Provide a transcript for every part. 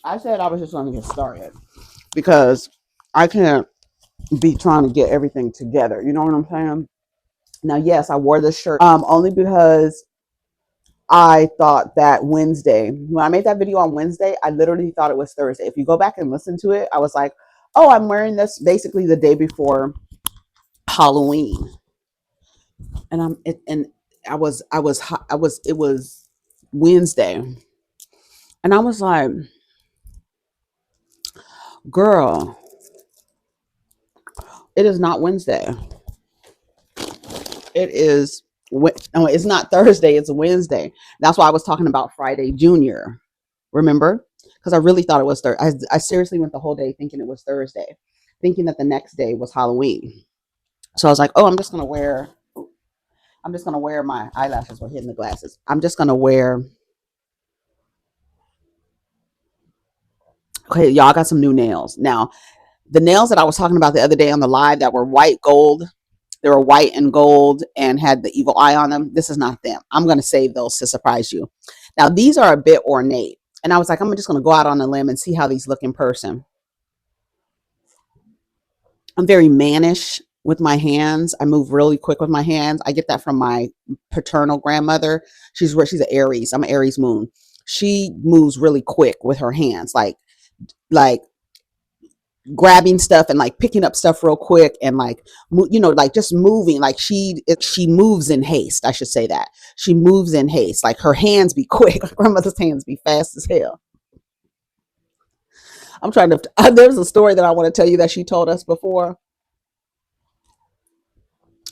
I said I was just going to get started because I can't be trying to get everything together. You know what I'm saying? Now, yes, I wore this shirt only because I thought that Wednesday, when I made that video on Wednesday, I literally thought it was Thursday. If you go back and listen to it, I was like, oh, I'm wearing this basically the day before Halloween. And it was Wednesday. And I was like, girl, it is not Wednesday. It is, no, it's not Thursday, it's Wednesday. That's why I was talking about Friday Junior. Remember? Because I really thought it was Thursday. I seriously went the whole day thinking it was Thursday, thinking that the next day was Halloween. So I was like, oh, I'm just gonna wear my eyelashes were hitting the glasses. I'm just gonna wear. Okay, y'all, I got some new nails. Now, the nails that I was talking about the other day on the live that were white gold, they were white and gold and had the evil eye on them. This is not them. I'm gonna save those to surprise you. Now, these are a bit ornate. And I was like, I'm just gonna go out on a limb and see how these look in person. I'm very mannish with my hands. I move really quick with my hands. I get that from my paternal grandmother. She's an Aries. I'm an Aries moon. She moves really quick with her hands, like grabbing stuff and like picking up stuff real quick and like like just moving. Like she moves in haste. I should say that she moves in haste. Like her hands be quick. My grandmother's hands be fast as hell. I'm trying to. There's a story that I want to tell you that she told us before,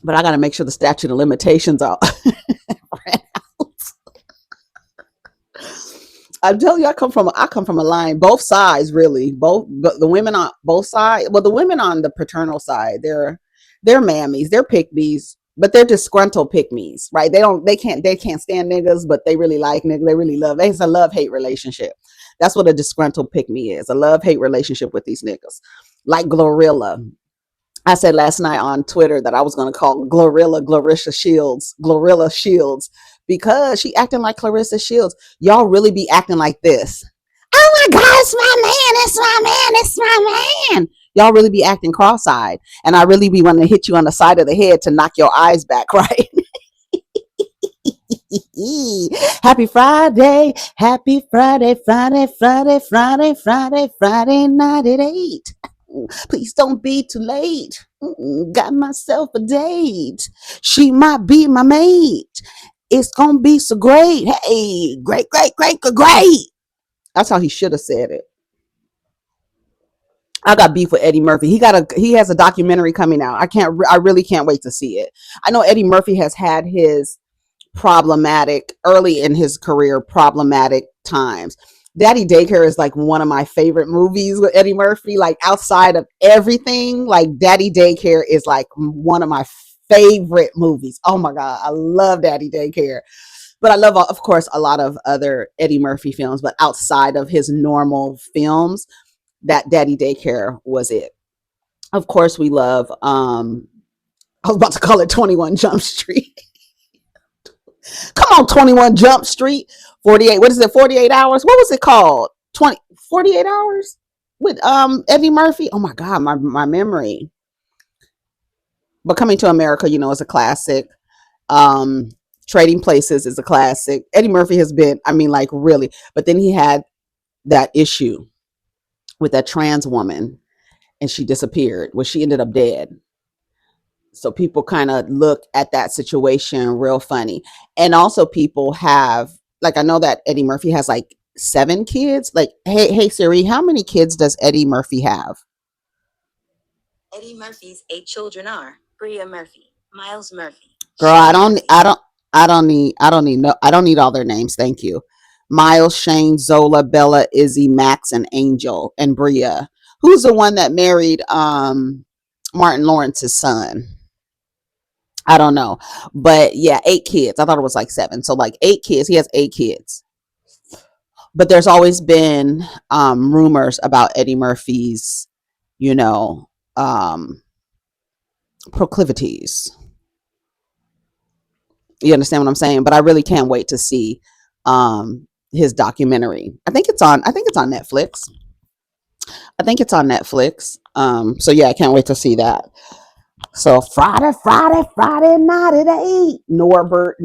but I got to make sure the statute of limitations are. I tell you, I come from a line, both sides really, both the women on both sides. Well, the women on the paternal side, they're mammies, they're pick but they're disgruntled pick right? They can't stand niggas, but they really like niggas. They really love. It's a love hate relationship. That's what a disgruntled pick is, a love hate relationship with these niggas, like Glorilla. I said last night on Twitter that I was going to call Glorilla Shields, because she acting like Clarissa Shields. Y'all really be acting like this. Oh my God, it's my man, it's my man, it's my man. Y'all really be acting cross-eyed, and I really be wanting to hit you on the side of the head to knock your eyes back, right? Happy Friday, happy Friday, Friday, Friday, Friday, Friday, Friday night at 8. Please don't be too late. Got myself a date. She might be my mate. It's gonna be so great. Hey, great, great, great, great. That's how he should have said it. I got beef with Eddie Murphy. He has a documentary coming out. I really can't wait to see it. I know Eddie Murphy has had his problematic early in his career problematic times. Daddy Daycare is like one of my favorite movies with Eddie Murphy. Like outside of everything, like Daddy Daycare is like one of my favorite movies. Oh my God, I love Daddy Daycare. But I love, of course, a lot of other Eddie Murphy films. But outside of his normal films, that Daddy Daycare was it. Of course, we love. I was about to call it 21 Jump Street. Come on, 21 Jump Street. 48. What is it? 48 hours. What was it called? 48 hours with Eddie Murphy. Oh my God, my memory. But Coming to America, is a classic. Um, Trading Places is a classic. Eddie Murphy has been, I mean, like really. But then he had that issue with that trans woman, and she disappeared. Well, she ended up dead. So people kind of look at that situation real funny. And also people have, like, I know that Eddie Murphy has like 7 kids. Like, hey Siri, how many kids does Eddie Murphy have? Eddie Murphy's 8 children are Bria Murphy, Miles Murphy, Girl, I Shane don't Murphy. I don't I don't need all their names. Thank you. Miles, Shane, Zola, Bella, Izzy, Max, and Angel, and Bria. Who's the one that married Martin Lawrence's son? I don't know. But yeah, 8 kids. I thought it was like 7. So like 8 kids. He has 8 kids. But there's always been rumors about Eddie Murphy's, you know, um, proclivities. You understand what I'm saying? But I really can't wait to see. his documentary. I think it's on Netflix. I think it's on Netflix. So yeah, I can't wait to see that. So Friday night at 8. Norbert,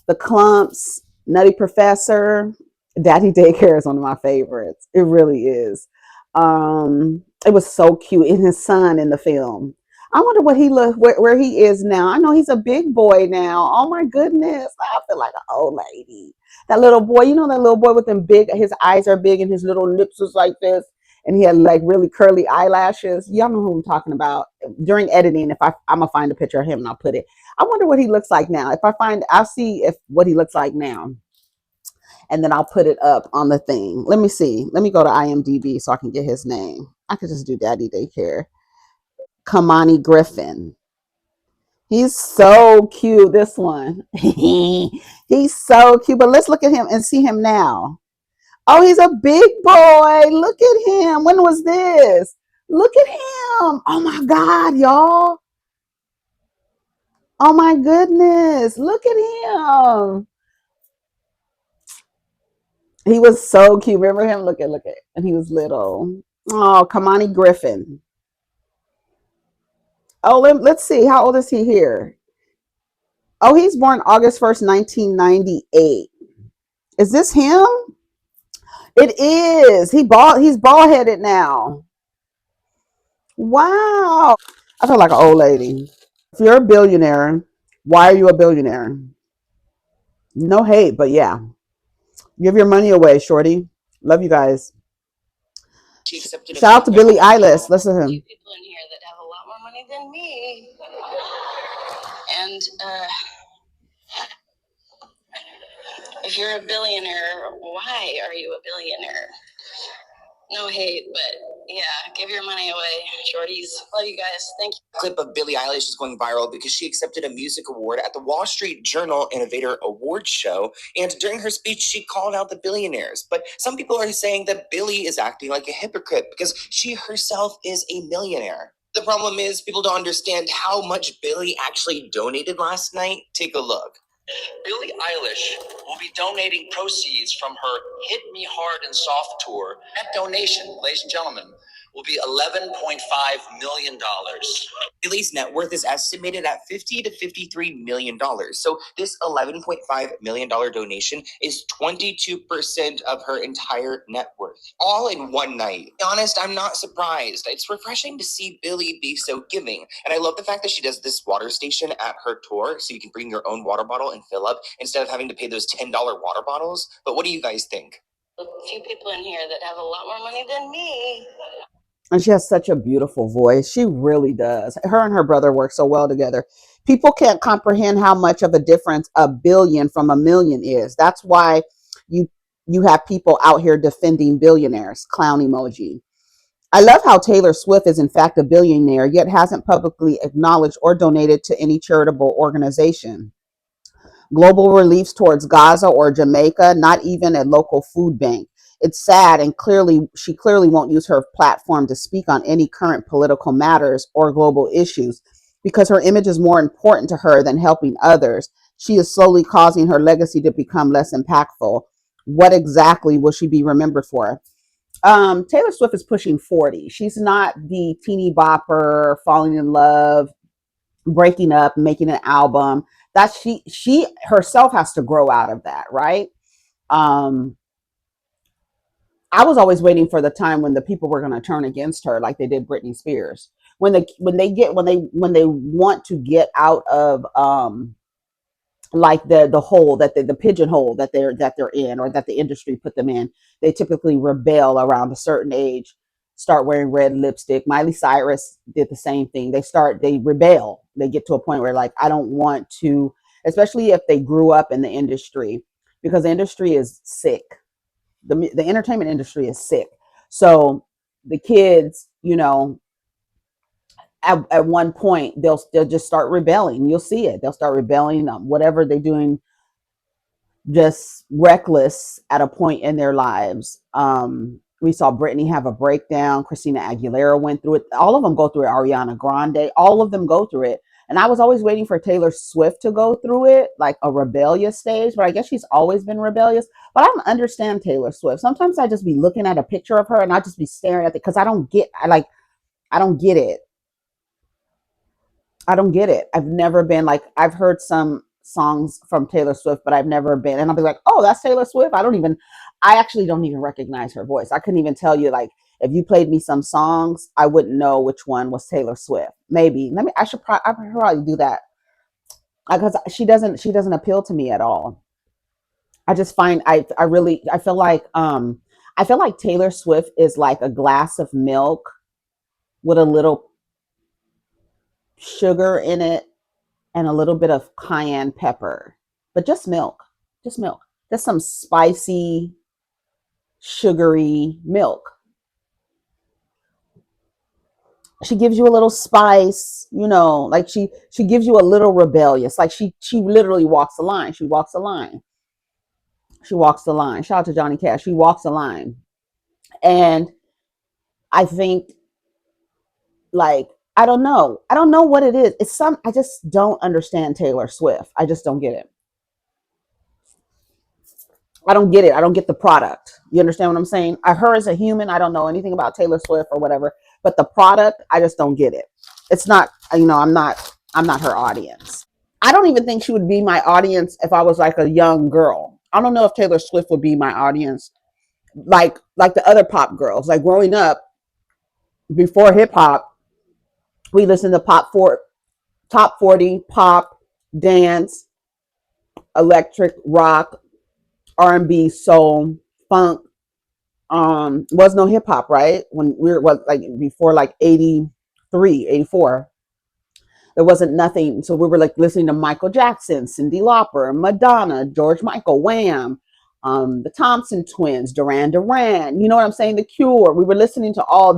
the Clumps, Nutty Professor, Daddy Daycare is one of my favorites. It really is. It was so cute. And his son in the film. I wonder what he look where he is now. I know he's a big boy now. Oh my goodness, I feel like an old lady. That little boy, that little boy with them big. His eyes are big and his little lips was like this, and he had like really curly eyelashes. Y'all know who I'm talking about. During editing, if I'm gonna find a picture of him and I'll put it. I wonder what he looks like now. If I find, I'll see if what he looks like now, and then I'll put it up on the thing. Let me see. Let me go to IMDb so I can get his name. I could just do Daddy Daycare. Kamani Griffin. He's so cute. This one. He's so cute. But let's look at him and see him now. Oh, he's a big boy. Look at him. When was this? Look at him. Oh my God, y'all. Oh my goodness. Look at him. He was so cute. Remember him? Look at. And he was little. Oh, Kamani Griffin. Oh, let's see. How old is he here? Oh, he's born August 1st, 1998. Is this him? It is. He's bald headed now. Wow. I feel like an old lady. If you're a billionaire, why are you a billionaire? No hate, but yeah. Give your money away, shorty. Love you guys. Shout out to Billie Eilish. Listen to him. People in here that have a lot more money than me. And if you're a billionaire, why are you a billionaire? No hate, but yeah, give your money away, shorties. Love you guys. Thank you. A clip of Billie Eilish is going viral because she accepted a music award at the Wall Street Journal Innovator Awards show, and during her speech, she called out the billionaires. But some people are saying that Billie is acting like a hypocrite because she herself is a millionaire. The problem is people don't understand how much Billie actually donated last night. Take a look. Billie Eilish will be donating proceeds from her Hit Me Hard and Soft tour. That donation, ladies and gentlemen, will be $11.5 million. Billie's net worth is estimated at $50 to $53 million. So this $11.5 million donation is 22% of her entire net worth, all in one night. To be honest, I'm not surprised. It's refreshing to see Billie be so giving. And I love the fact that she does this water station at her tour, so you can bring your own water bottle and fill up instead of having to pay those $10 water bottles. But what do you guys think? A few people in here that have a lot more money than me. And she has such a beautiful voice. She really does. Her and her brother work so well together. People can't comprehend how much of a difference a billion from a million is. That's why you you have people out here defending billionaires. Clown emoji. I love how Taylor Swift is in fact a billionaire, yet hasn't publicly acknowledged or donated to any charitable organization. Global reliefs towards Gaza or Jamaica, not even a local food bank. It's sad, and clearly she clearly won't use her platform to speak on any current political matters or global issues because her image is more important to her than helping others. She is slowly causing her legacy to become less impactful. What exactly will she be remembered for? Taylor Swift is pushing 40. She's not the teeny bopper, falling in love, breaking up, making an album. That she herself has to grow out of that, right? Um, I was always waiting for the time when the people were going to turn against her, like they did Britney Spears. When they want to get out of like the hole that the pigeonhole that they're in, or that the industry put them in, they typically rebel around a certain age, start wearing red lipstick. Miley Cyrus did the same thing. They rebel. They get to a point where, like, I don't want to, especially if they grew up in the industry, because the industry is sick. The entertainment industry is sick. So the kids, at one point they'll just start rebelling. You'll see it. They'll start rebelling, whatever they're doing, just reckless at a point in their lives. We saw Britney have a breakdown. Christina Aguilera went through it. All of them go through it. Ariana Grande, all of them go through it. And I was always waiting for Taylor Swift to go through it, like a rebellious stage, but I guess she's always been rebellious. But I don't understand Taylor Swift. Sometimes I just be looking at a picture of her and I just be staring at it because I don't get it. I don't get it. I've never been like, I've heard some songs from Taylor Swift, but I've never been. And I'll be like, oh, that's Taylor Swift. I actually don't even recognize her voice. I couldn't even tell you, like, if you played me some songs, I wouldn't know which one was Taylor Swift. Maybe. I should probably do that because she doesn't appeal to me at all. I just find, I feel like Taylor Swift is like a glass of milk with a little sugar in it and a little bit of cayenne pepper, but just milk, just milk, just some spicy, sugary milk. She gives you a little spice, like she gives you a little rebellious, like she literally walks the line. She walks the line. She walks the line. Shout out to Johnny Cash. She walks the line, and I think like I don't know what it is. I just don't understand Taylor Swift. I just don't get it. I don't get it. I don't get the product. You understand what I'm saying? Her as a human, I don't know anything about Taylor Swift or whatever, but the product, I just don't get it. It's not, I'm not her audience. I don't even think she would be my audience if I was like a young girl. I don't know if Taylor Swift would be my audience like the other pop girls. Like growing up before hip hop, we listened to top 40 pop, dance, electric rock, R&B, soul, funk. Was no hip hop, right? When we were was like before like 83, 84, there wasn't nothing. So we were like listening to Michael Jackson, Cyndi Lauper, Madonna, George Michael, Wham, the Thompson twins, Duran Duran, you know what I'm saying? The Cure. We were listening to all of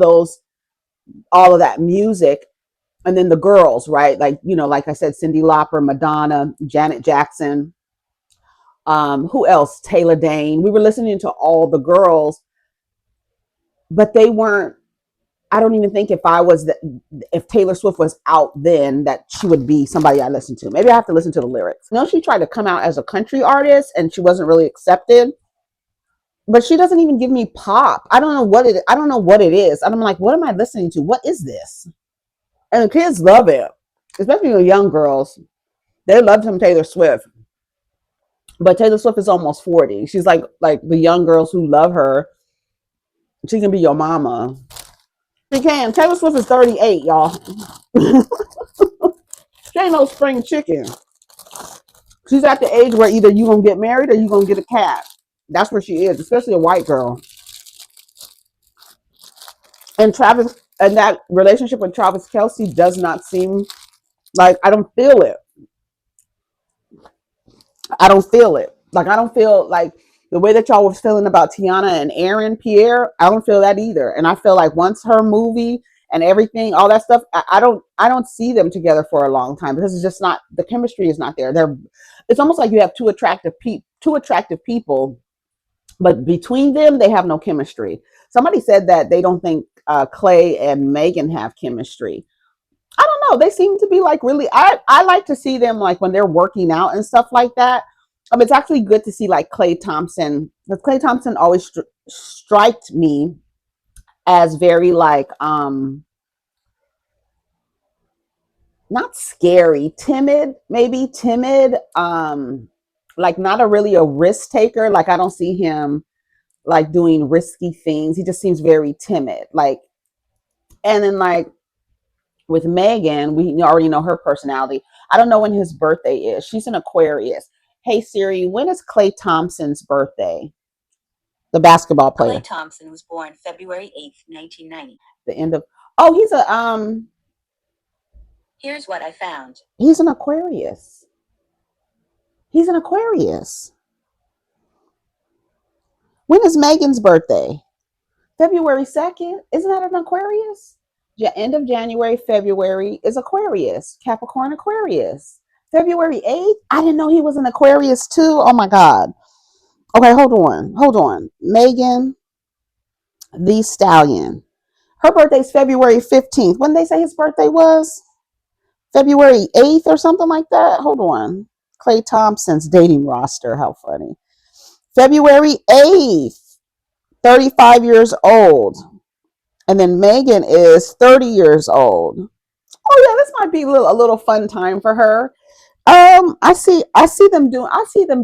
that music. And then the girls, right? Like, like I said, Cyndi Lauper, Madonna, Janet Jackson, who else? Taylor Dane. We were listening to all the girls, but they weren't. I don't even think if Taylor Swift was out then that she would be somebody I listened to. Maybe I have to listen to the lyrics. No, she tried to come out as a country artist and she wasn't really accepted. But she doesn't even give me pop. I don't know what it is. And I'm like, what am I listening to? What is this? And the kids love it, especially the young girls. They love some Taylor Swift. But Taylor Swift is almost 40. She's like the young girls who love her. She can be your mama. She can. Taylor Swift is 38, y'all. She ain't no spring chicken. She's at the age where either you gonna get married or you gonna get a cat. That's where she is, especially a white girl. And that relationship with Travis Kelce does not seem like, I don't feel it. I don't feel it. Like, I don't feel like the way that y'all was feeling about Tiana and Aaron Pierre. I don't feel that either. And I feel like once her movie and everything, all that stuff, I don't see them together for a long time because it's just not, the chemistry is not there. It's almost like you have two attractive people, but between them they have no chemistry. Somebody said that they don't think Clay and Megan have chemistry. I don't know. They seem to be like really. I like to see them like when they're working out and stuff like that. It's actually good to see like Clay Thompson. Because Clay Thompson always striked me as very like not scary, timid, maybe timid. Like not a really a risk taker. Like I don't see him like doing risky things. He just seems very timid. Like, and then like with Megan, we already know her personality. I don't know when his birthday is. She's an Aquarius. Hey Siri, when is Clay Thompson's birthday? The basketball player. Clay Thompson was born February 8th, 1990. The end of. Oh, he's a Here's what I found. He's an Aquarius. He's an Aquarius. When is Megan's birthday? February 2nd. Isn't that an Aquarius? End of January, February is Aquarius. Capricorn Aquarius. February 8th? I didn't know he was an Aquarius too. Oh my God. Okay, hold on. Hold on. Megan the Stallion. Her birthday's February 15th. When did they say his birthday was? February 8th or something like that. Hold on. Klay Thompson's dating roster. How funny. February 8th, 35 years old. And then Megan is 30 years old. Oh yeah, this might be a little fun time for her. I see them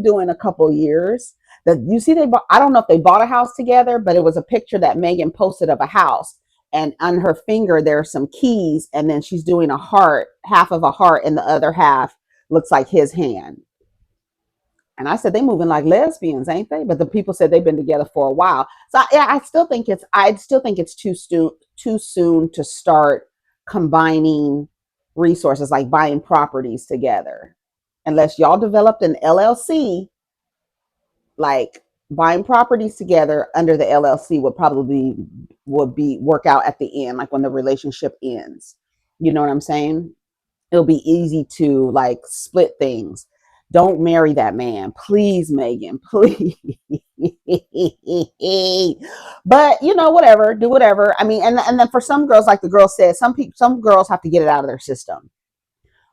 doing a couple years. That you see they bought, I don't know if they bought a house together, but it was a picture that Megan posted of a house, and on her finger there are some keys, and then she's doing a heart, half of a heart, and the other half looks like his hand. And I said they moving like lesbians, ain't they? But the people said they've been together for a while. So yeah, I still think it's too soon to start combining resources like buying properties together. Unless y'all developed an LLC, like buying properties together under the LLC would be work out at the end, like when the relationship ends. You know what I'm saying? It'll be easy to like split things. Don't marry that man, please, Megan, please. But you know, whatever, do whatever. I mean, and then for some girls, like the girl said, some girls have to get it out of their system,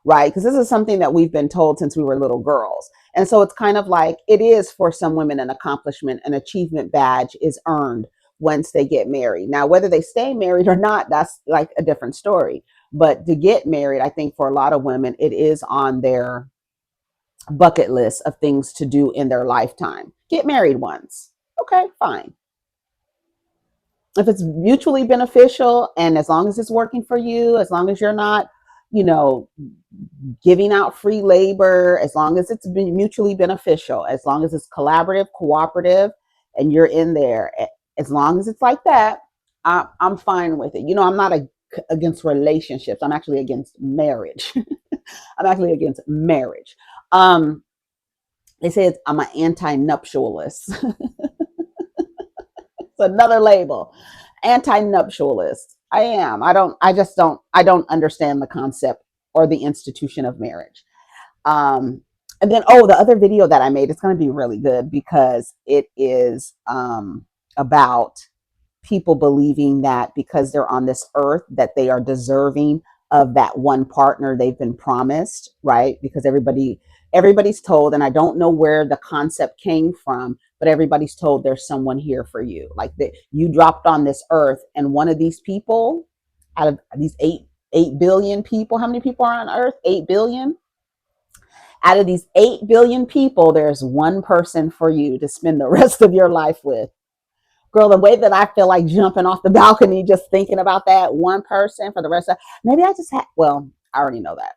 right? Because this is something that we've been told since we were little girls. And so it's kind of like it is for some women an accomplishment, an achievement badge is earned once they get married. Now, whether they stay married or not, that's like a different story. But to get married, I think for a lot of women, it is on their bucket list of things to do in their lifetime. Get married once. Okay, fine. If it's mutually beneficial and as long as it's working for you, as long as you're not, you know, giving out free labor, as long as it's been mutually beneficial, as long as it's collaborative, cooperative, and you're in there, as long as it's like that, I'm fine with it. You know, I'm not against relationships. I'm actually against marriage. I'm actually against marriage. They say I'm an anti-nuptialist. It's another label. Anti-nuptialist. I am. I don't understand the concept or the institution of marriage. And then, oh, the other video that I made, it's going to be really good because it is about people believing that because they're on this earth that they are deserving of that one partner they've been promised, right? Because everybody's told, and I don't know where the concept came from, but everybody's told there's someone here for you. Like that you dropped on this earth and one of these people out of these 8 billion people, how many people are on earth? 8 billion. Out of these 8 billion people, there's one person for you to spend the rest of your life with. Girl, the way that I feel like jumping off the balcony just thinking about that one person for the rest of, maybe I just had, well, I already know that.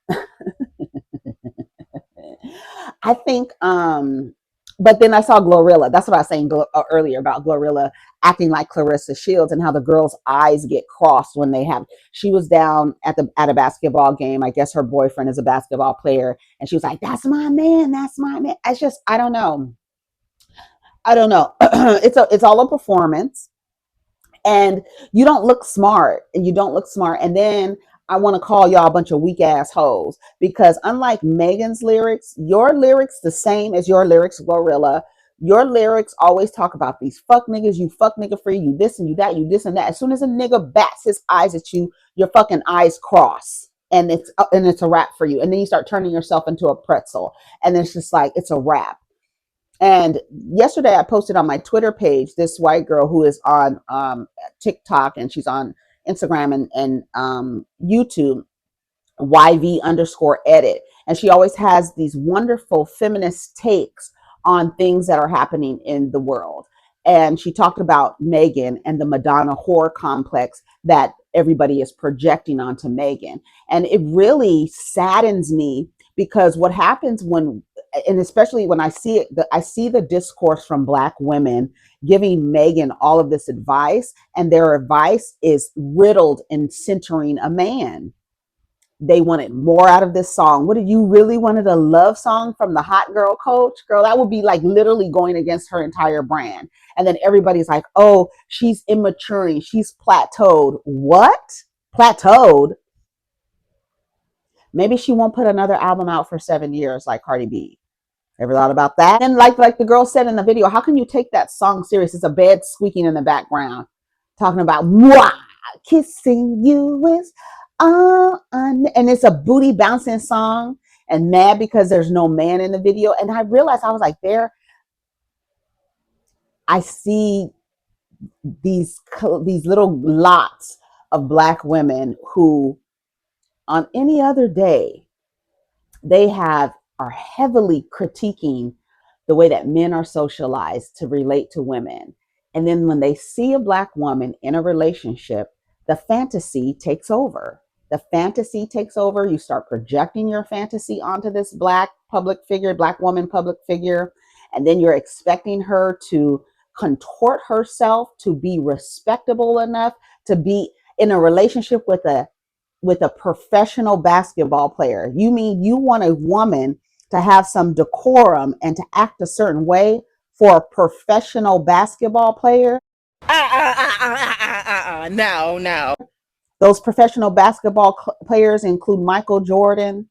I think, but then I saw Glorilla. That's what I was saying earlier about Glorilla acting like Clarissa Shields and how the girls' eyes get crossed when they have. She was down at a basketball game. I guess her boyfriend is a basketball player, and she was like, "That's my man. That's my man." It's just I don't know. I don't know. It's all a performance, and you don't look smart, and you don't look smart, and then I want to call y'all a bunch of weak ass hoes because unlike Megan's lyrics, your lyrics the same as your lyrics, Glorilla. Your lyrics always talk about these fuck niggas, you fuck nigga free, you this and you that, you this and that. As soon as a nigga bats his eyes at you, your fucking eyes cross. And it's a wrap for you. And then you start turning yourself into a pretzel. And then it's just like it's a wrap. And yesterday I posted on my Twitter page this white girl who is on TikTok and she's on Instagram and YouTube, YV underscore edit. And she always has these wonderful feminist takes on things that are happening in the world. And she talked about Megan and the Madonna whore complex that everybody is projecting onto Megan. And it really saddens me because what happens when, and especially when I see it, I see the discourse from Black women giving Megan all of this advice, and their advice is riddled in centering a man. They wanted more out of this song. What did you really wanted a love song from the hot girl coach? Girl, that would be like literally going against her entire brand. And then everybody's like, oh, she's immaturing. She's plateaued. What? Plateaued? Maybe she won't put another album out for 7 years like Cardi B. Ever thought about that? And like the girl said in the video, how can you take that song serious? It's a bed squeaking in the background, talking about mwah, kissing you is and it's a booty bouncing song, and mad because there's no man in the video. And I realized, I was like, there, I see these little lots of black women who, on any other day, they have are heavily critiquing the way that men are socialized to relate to women. And then when they see a black woman in a relationship, the fantasy takes over. The fantasy takes over. You start projecting your fantasy onto this black public figure, black woman public figure, and then you're expecting her to contort herself to be respectable enough to be in a relationship with a professional basketball player. You mean you want a woman to have some decorum and to act a certain way for a professional basketball player? No, no. Those professional basketball players include Michael Jordan,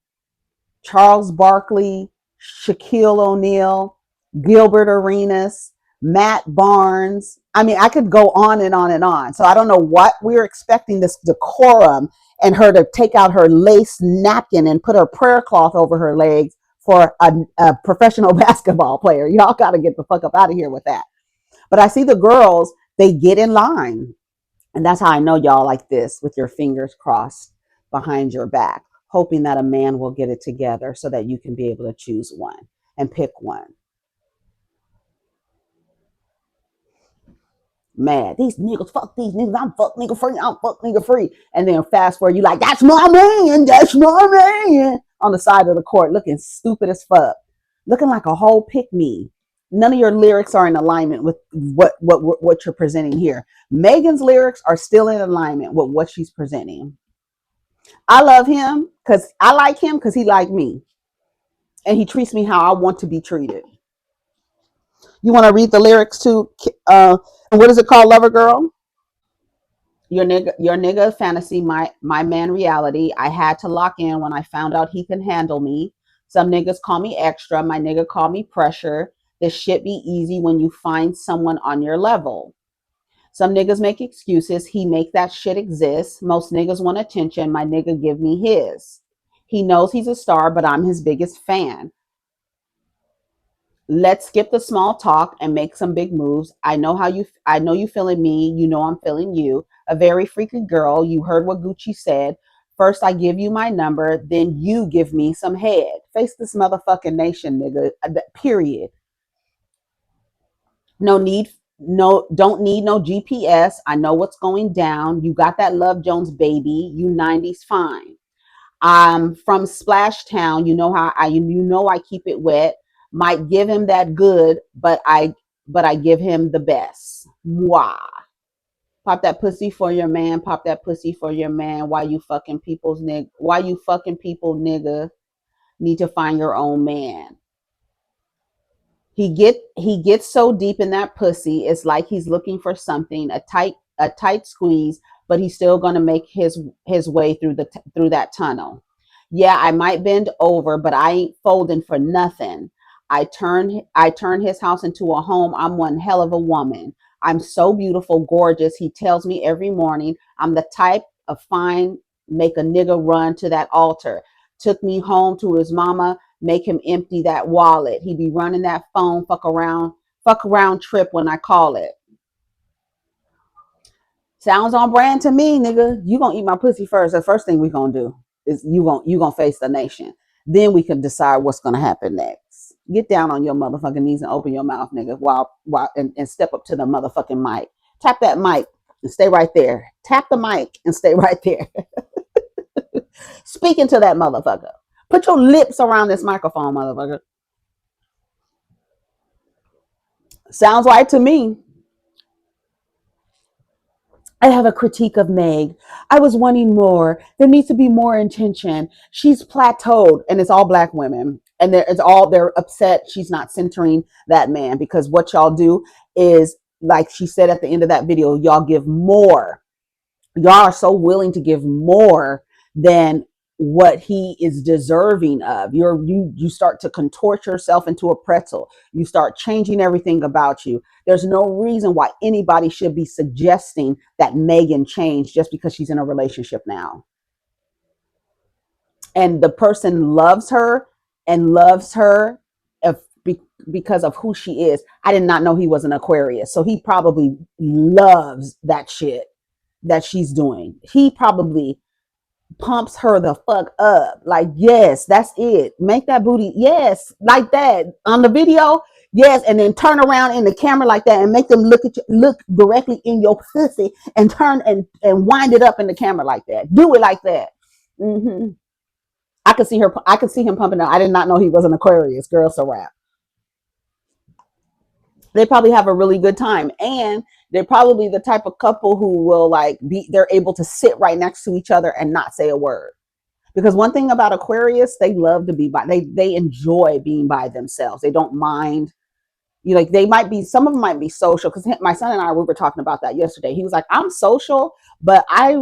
Charles Barkley, Shaquille O'Neal, Gilbert Arenas, Matt Barnes. I mean, I could go on and on and on. So I don't know what we were expecting, this decorum and her to take out her lace napkin and put her prayer cloth over her legs for a professional basketball player. Y'all got to get the fuck up out of here with that. But I see the girls, they get in line. And that's how I know y'all like this, with your fingers crossed behind your back, hoping that a man will get it together so that you can be able to choose one and pick one. Mad. These niggas, fuck these niggas. I'm fuck nigga free. I'm fuck nigga free. And then fast forward, you like, that's my man. That's my man. On the side of the court, looking stupid as fuck. Looking like a whole pick me. None of your lyrics are in alignment with what you're presenting here. Megan's lyrics are still in alignment with what she's presenting. I love him because I like him because he like me. And he treats me how I want to be treated. You want to read the lyrics to what is it called, Lover Girl? Your nigga fantasy, my man reality. I had to lock in when I found out he can handle me. Some niggas call me extra, my nigga call me pressure. This shit be easy when you find someone on your level. Some niggas make excuses, he make that shit exist. Most niggas want attention, my nigga give me his. He knows he's a star, but I'm his biggest fan. Let's skip the small talk and make some big moves. I know you feeling me, you know I'm feeling you. A very freaky girl, you heard what Gucci said. First I give you my number, then you give me some head. Face this motherfucking nation, nigga. Period. No need, no, don't need no GPS. I know what's going down. You got that Love Jones baby. You 90s fine. I'm from Splash Town. You know I keep it wet. Might give him that good, but I give him the best. Mwah. Pop that pussy for your man. Pop that pussy for your man. Why you fucking people's nigga? Why you fucking people, nigga? Need to find your own man. He gets so deep in that pussy, it's like he's looking for something, a tight squeeze, but he's still gonna make his way through that tunnel. Yeah, I might bend over, but I ain't folding for nothing. I turn his house into a home. I'm one hell of a woman. I'm so beautiful, gorgeous. He tells me every morning I'm the type of fine make a nigga run to that altar. Took me home to his mama, make him empty that wallet. He be running that phone, fuck around trip when I call it. Sounds on brand to me, nigga. You gonna eat my pussy first. The first thing we gonna do is you gonna face the nation. Then we can decide what's gonna happen next. Get down on your motherfucking knees and open your mouth, nigga, while and step up to the motherfucking mic. Tap that mic and stay right there. Tap the mic and stay right there. Speaking to that motherfucker. Put your lips around this microphone, motherfucker. Sounds right to me. I have a critique of Meg. I was wanting more. There needs to be more intention. She's plateaued, and it's all black women. And they're upset she's not centering that man, because what y'all do is, like she said at the end of that video, y'all give more. Y'all are so willing to give more than what he is deserving of. You start to contort yourself into a pretzel. You start changing everything about you. There's no reason why anybody should be suggesting that Megan change just because she's in a relationship now. and the person loves her if, because of who she is. I did not know he was an Aquarius, so he probably loves that shit that she's doing. He probably pumps her the fuck up. Like, yes, that's it. Make that booty, yes, like that on the video, yes, and then turn around in the camera like that and make them look at you, look directly in your pussy, and turn and wind it up in the camera like that. Do it like that. Mm-hmm. I could see her. I could see him pumping her. I did not know he was an Aquarius. Girl, so rap. They probably have a really good time, and they're probably the type of couple who will like be. They're able to sit right next to each other and not say a word. Because one thing about Aquarius, they love to be by. They enjoy being by themselves. They don't mind. You know, like they might be. Some of them might be social. Because my son and I, we were talking about that yesterday. He was like, "I'm social, but I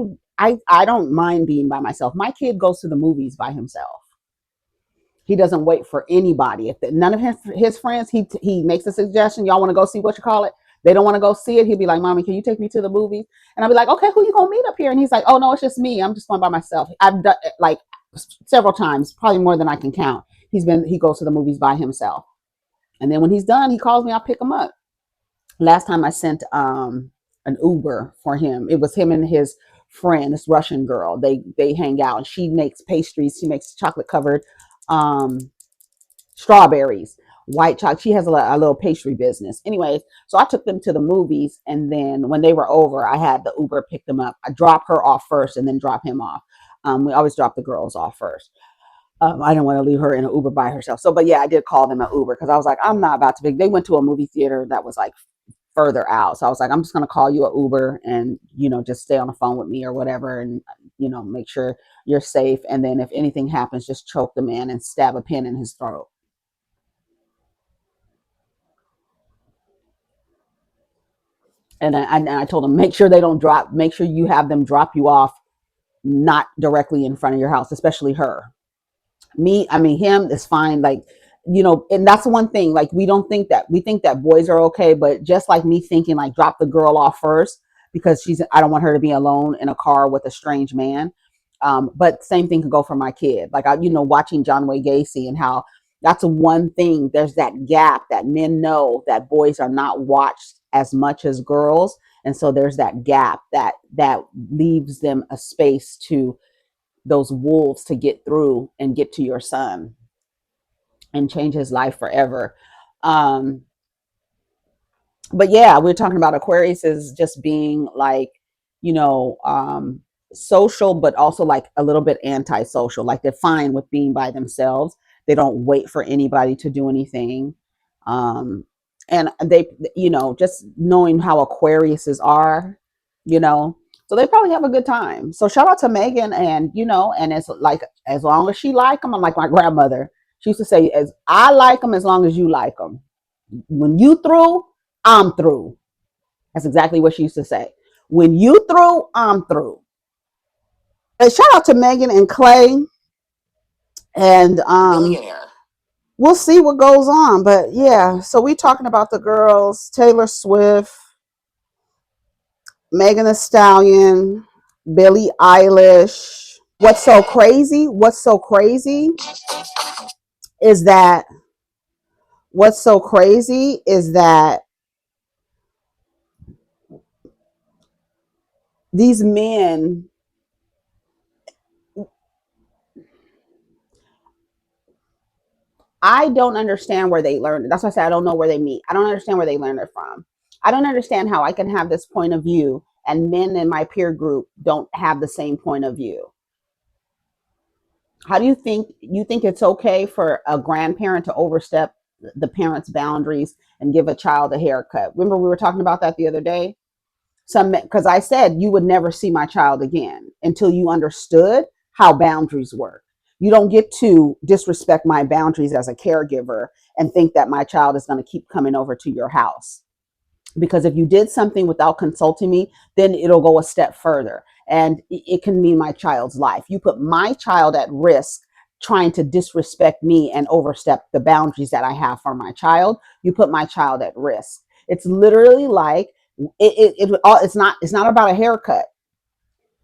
don't mind being by myself. My kid goes to the movies by himself. He doesn't wait for anybody. If none of his friends, he makes a suggestion. Y'all want to go see what you call it? They don't want to go see it. He'll be like, "Mommy, can you take me to the movies?" And I'll be like, "Okay, who you gonna meet up here?" And he's like, "Oh no, it's just me. I'm just going by myself." I've done like several times, probably more than I can count. He goes to the movies by himself, and then when he's done, he calls me. I'll pick him up. Last time I sent an Uber for him. It was him and his friend, this Russian girl. They hang out, and she makes pastries. She makes chocolate covered um strawberries, white chocolate. She has a little pastry business. Anyways, so I took them to the movies, and then when they were over, I had the Uber pick them up. I drop her off first, and then drop him off. We always drop the girls off first. I didn't want to leave her in an Uber by herself. So, but yeah, I did call them an Uber because I was like, I'm not about to be. They went to a movie theater that was like further out. So I was like, I'm just going to call you an Uber and, just stay on the phone with me or whatever. And, make sure you're safe. And then if anything happens, just choke the man and stab a pin in his throat. And I told him, make sure you have them drop you off, not directly in front of your house, especially her. Him is fine. Like, and that's the one thing, like, we think that boys are okay, but just like me thinking, like, drop the girl off first because I don't want her to be alone in a car with a strange man. But same thing can go for my kid. Like, watching John Wayne Gacy and how that's one thing. There's that gap that men know that boys are not watched as much as girls. And so there's that gap that leaves them a space to those wolves to get through and get to your son and change his life forever. Um, but yeah, we're talking about Aquarius is just being like, you know, um, social, but also like a little bit antisocial. Like they're fine with being by themselves. They don't wait for anybody to do anything. Um, and they, just knowing how Aquariuses are, you know, so they probably have a good time. So shout out to Megan, and and it's like as long as she like them, I'm like my grandmother. She used to say, "As I like them, as long as you like them. When you through, I'm through." That's exactly what she used to say. When you through, I'm through. And shout out to Megan and Clay, and Billionaire. We'll see what goes on. But yeah, so we talking about the girls: Taylor Swift, Megan Thee Stallion, Billie Eilish. What's so crazy is that what's so crazy is that these men, I don't understand where they learned it. That's why I say I don't know where they meet. I don't understand where they learned it from. I don't understand how I can have this point of view and men in my peer group don't have the same point of view. How do you think it's okay for a grandparent to overstep the parent's boundaries and give a child a haircut? Remember we were talking about that the other day? Because I said you would never see my child again until you understood how boundaries work. You don't get to disrespect my boundaries as a caregiver and think that my child is going to keep coming over to your house. Because if you did something without consulting me, then it'll go a step further, and it can mean my child's life. You put my child at risk trying to disrespect me and overstep the boundaries that I have for my child. You put my child at risk. It's literally like it's not about a haircut.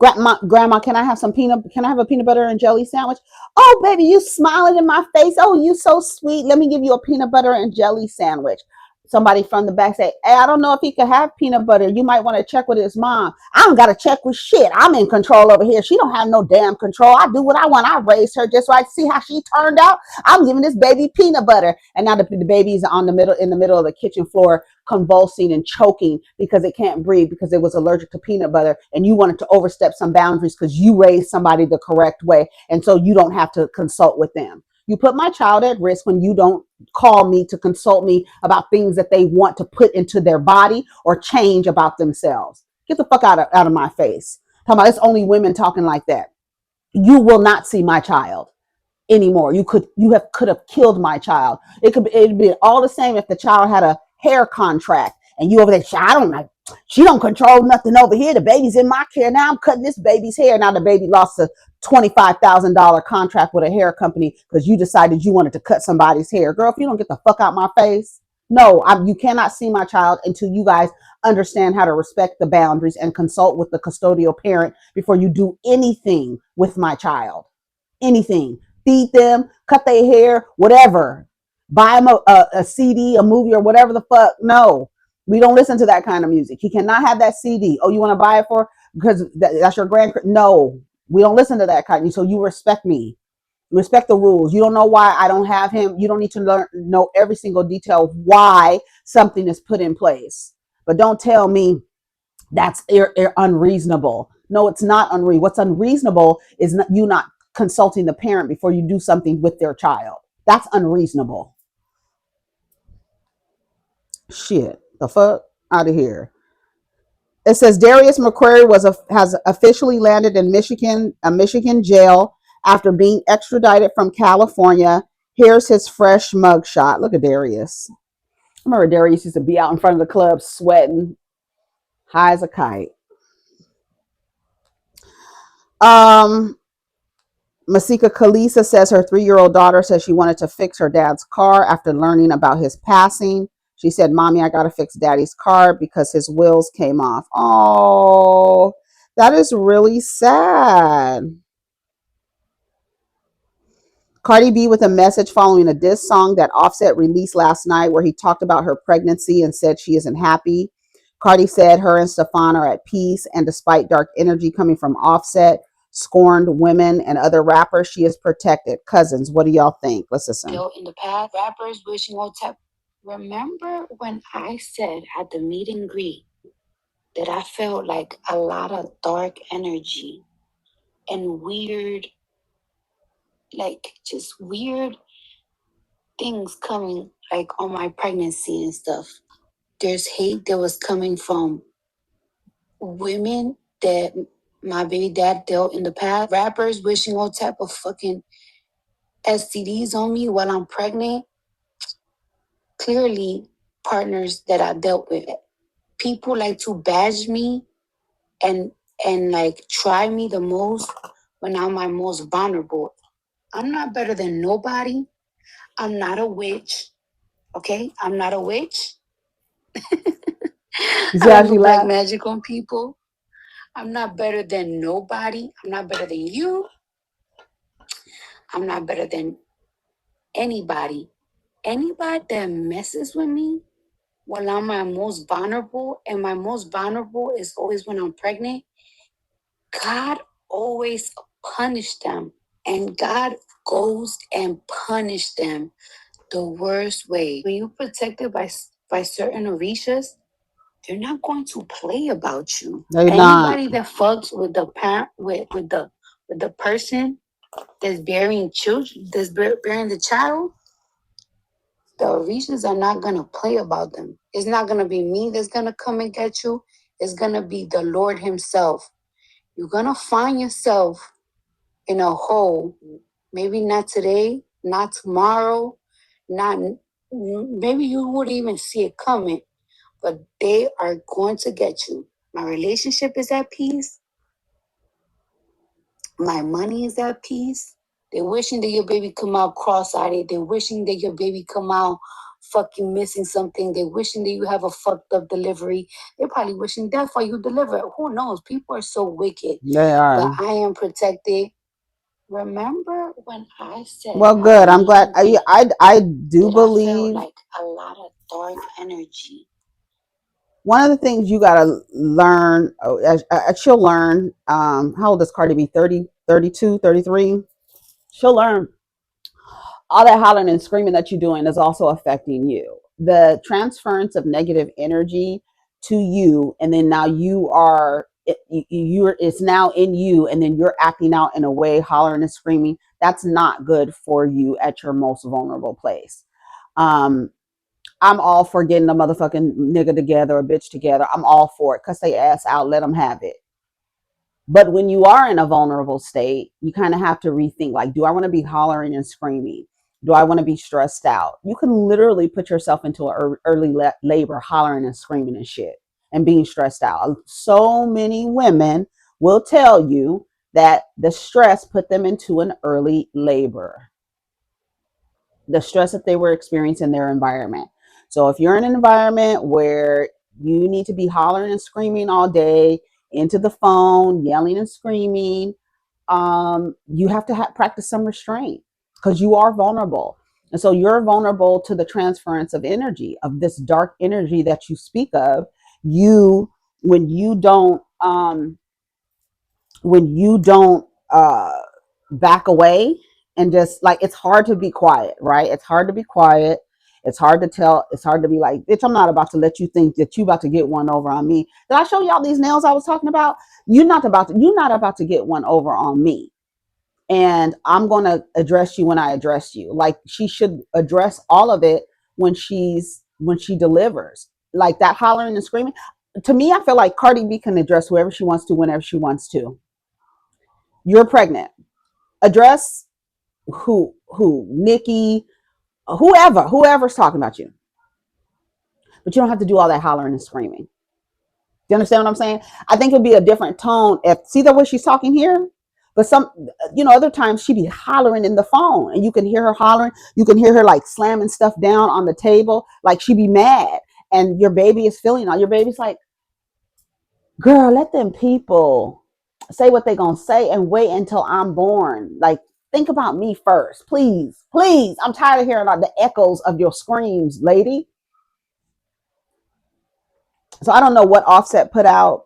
Grandma, can I have some peanut? Can I have a peanut butter and jelly sandwich? Oh, baby, you smiling in my face. Oh, you so sweet. Let me give you a peanut butter and jelly sandwich. Somebody from the back say, "Hey, I don't know if he could have peanut butter. You might want to check with his mom." I don't got to check with shit. I'm in control over here. She don't have no damn control. I do what I want. I raised her just right. See how she turned out. I'm giving this baby peanut butter, and now the baby's on the middle in the middle of the kitchen floor, convulsing and choking because it can't breathe because it was allergic to peanut butter, and you wanted to overstep some boundaries because you raised somebody the correct way, and so you don't have to consult with them. You put my child at risk when you don't call me to consult me about things that they want to put into their body or change about themselves. Get the fuck out of my face. Talking about it's only women talking like that. You will not see my child anymore. Could have killed my child. It'd be all the same if the child had a hair contract and you over there. I don't know. She don't control nothing over here. The baby's in my care now. I'm cutting this baby's hair. Now the baby lost a $25,000 contract with a hair company because you decided you wanted to cut somebody's hair. Girl, if you don't get the fuck out my face, no, you cannot see my child until you guys understand how to respect the boundaries and consult with the custodial parent before you do anything with my child. Anything. Feed them, cut their hair, whatever. Buy them a CD, a movie, or whatever the fuck. No, we don't listen to that kind of music. He cannot have that CD. Oh, you want to buy it for because that's your grand? No, we don't listen to that kind. So you respect me. Respect the rules. You don't know why I don't have him. You don't need to know every single detail of why something is put in place. But don't tell me that's unreasonable. No, it's not unreasonable. What's unreasonable is you not consulting the parent before you do something with their child. That's unreasonable. Shit, the fuck out of here. It says Darius McQuarrie has officially landed in Michigan jail after being extradited from California. Here's his fresh mugshot. Look at Darius. I remember Darius used to be out in front of the club sweating, high as a kite. Um, Masika Kalisa says her 3-year-old daughter says she wanted to fix her dad's car after learning about his passing. She said, "Mommy, I got to fix daddy's car because his wheels came off." Oh, that is really sad. Cardi B with a message following a diss song that Offset released last night where he talked about her pregnancy and said she isn't happy. Cardi said her and Stefan are at peace, and despite dark energy coming from Offset, scorned women, and other rappers, she is protected. Cousins, what do y'all think? Let's listen. Still in the past, rappers wishing on tap. Remember when I said at the meet and greet that I felt like a lot of dark energy and weird, like just weird things coming like on my pregnancy and stuff. There's hate that was coming from women that my baby dad dealt in the past, rappers wishing all type of fucking STDs on me while I'm pregnant. Clearly, partners that I dealt with. People like to badge me and like try me the most when I'm my most vulnerable. I'm not better than nobody. I'm not a witch. Okay, I'm not a witch. I don't do black magic on people. I'm not better than nobody. I'm not better than you. I'm not better than anybody. Anybody that messes with me when I'm my most vulnerable, and my most vulnerable is always when I'm pregnant, God always punish them. And God goes and punish them the worst way. When you're protected by certain Orishas, they're not going to play about you. They're Anybody not. that fucks with the parent with the person that's bearing children, that's bearing the child, the Orishas are not gonna play about them. It's not gonna be me that's gonna come and get you. It's gonna be the Lord Himself. You're gonna find yourself in a hole. Maybe not today, not tomorrow, not maybe you wouldn't even see it coming, but they are going to get you. My relationship is at peace. My money is at peace. They're wishing that your baby come out cross-eyed. They're wishing that your baby come out fuck you missing something. They're wishing that you have a fucked up delivery. They're probably wishing death for you deliver. Who knows? People are so wicked. They But are. I am protected. Remember when I said Well, I good. I'm glad. leaned in, I do that I felt believe like a lot of dark energy? one of the things you got to learn, she'll learn, how old is Cardi B? 30, 32, 33. She'll learn all that hollering and screaming that you're doing is also affecting you. The transference of negative energy to you, and then now you're it's now in you, and then you're acting out in a way, hollering and screaming. That's not good for you at your most vulnerable place. Um, I'm all for getting a motherfucking nigga together or bitch together. I'm all for it. Cuss they ass out, let them have it. But when you are in a vulnerable state, you kind of have to rethink, like, do I want to be hollering and screaming? Do I want to be stressed out? You can literally put yourself into an early labor hollering and screaming and shit and being stressed out. So many women will tell you that the stress put them into an early labor, the stress that they were experiencing in their environment. So if you're in an environment where you need to be hollering and screaming all day into the phone, yelling and screaming, you have to practice some restraint because you are vulnerable. And so you're vulnerable to the transference of energy, of this dark energy that you speak of. You, when you don't, when you don't back away and just like, it's hard to be quiet, right? It's hard to be quiet. It's hard to tell. It's hard to be like, bitch, I'm not about to let you think that you about to get one over on me. Did I show y'all these nails I was talking about? You're not about to get one over on me. And I'm going to address you when I address you. Like, she should address all of it when she delivers. Like that hollering and screaming. To me, I feel like Cardi B can address whoever she wants to whenever she wants to. You're pregnant. Address Nikki, whoever's talking about you. But you don't have to do all that hollering and screaming. Do you understand what I'm saying? I think it'd be a different tone if, see the way she's talking here? But other times she'd be hollering in the phone and you can hear her hollering. You can hear her like slamming stuff down on the table. Like she'd be mad. And your baby is feeling all. Your baby's like, girl, let them people say what they gonna say and wait until I'm born. Like, think about me first, please, please. I'm tired of hearing about the echoes of your screams, lady. So I don't know what Offset put out.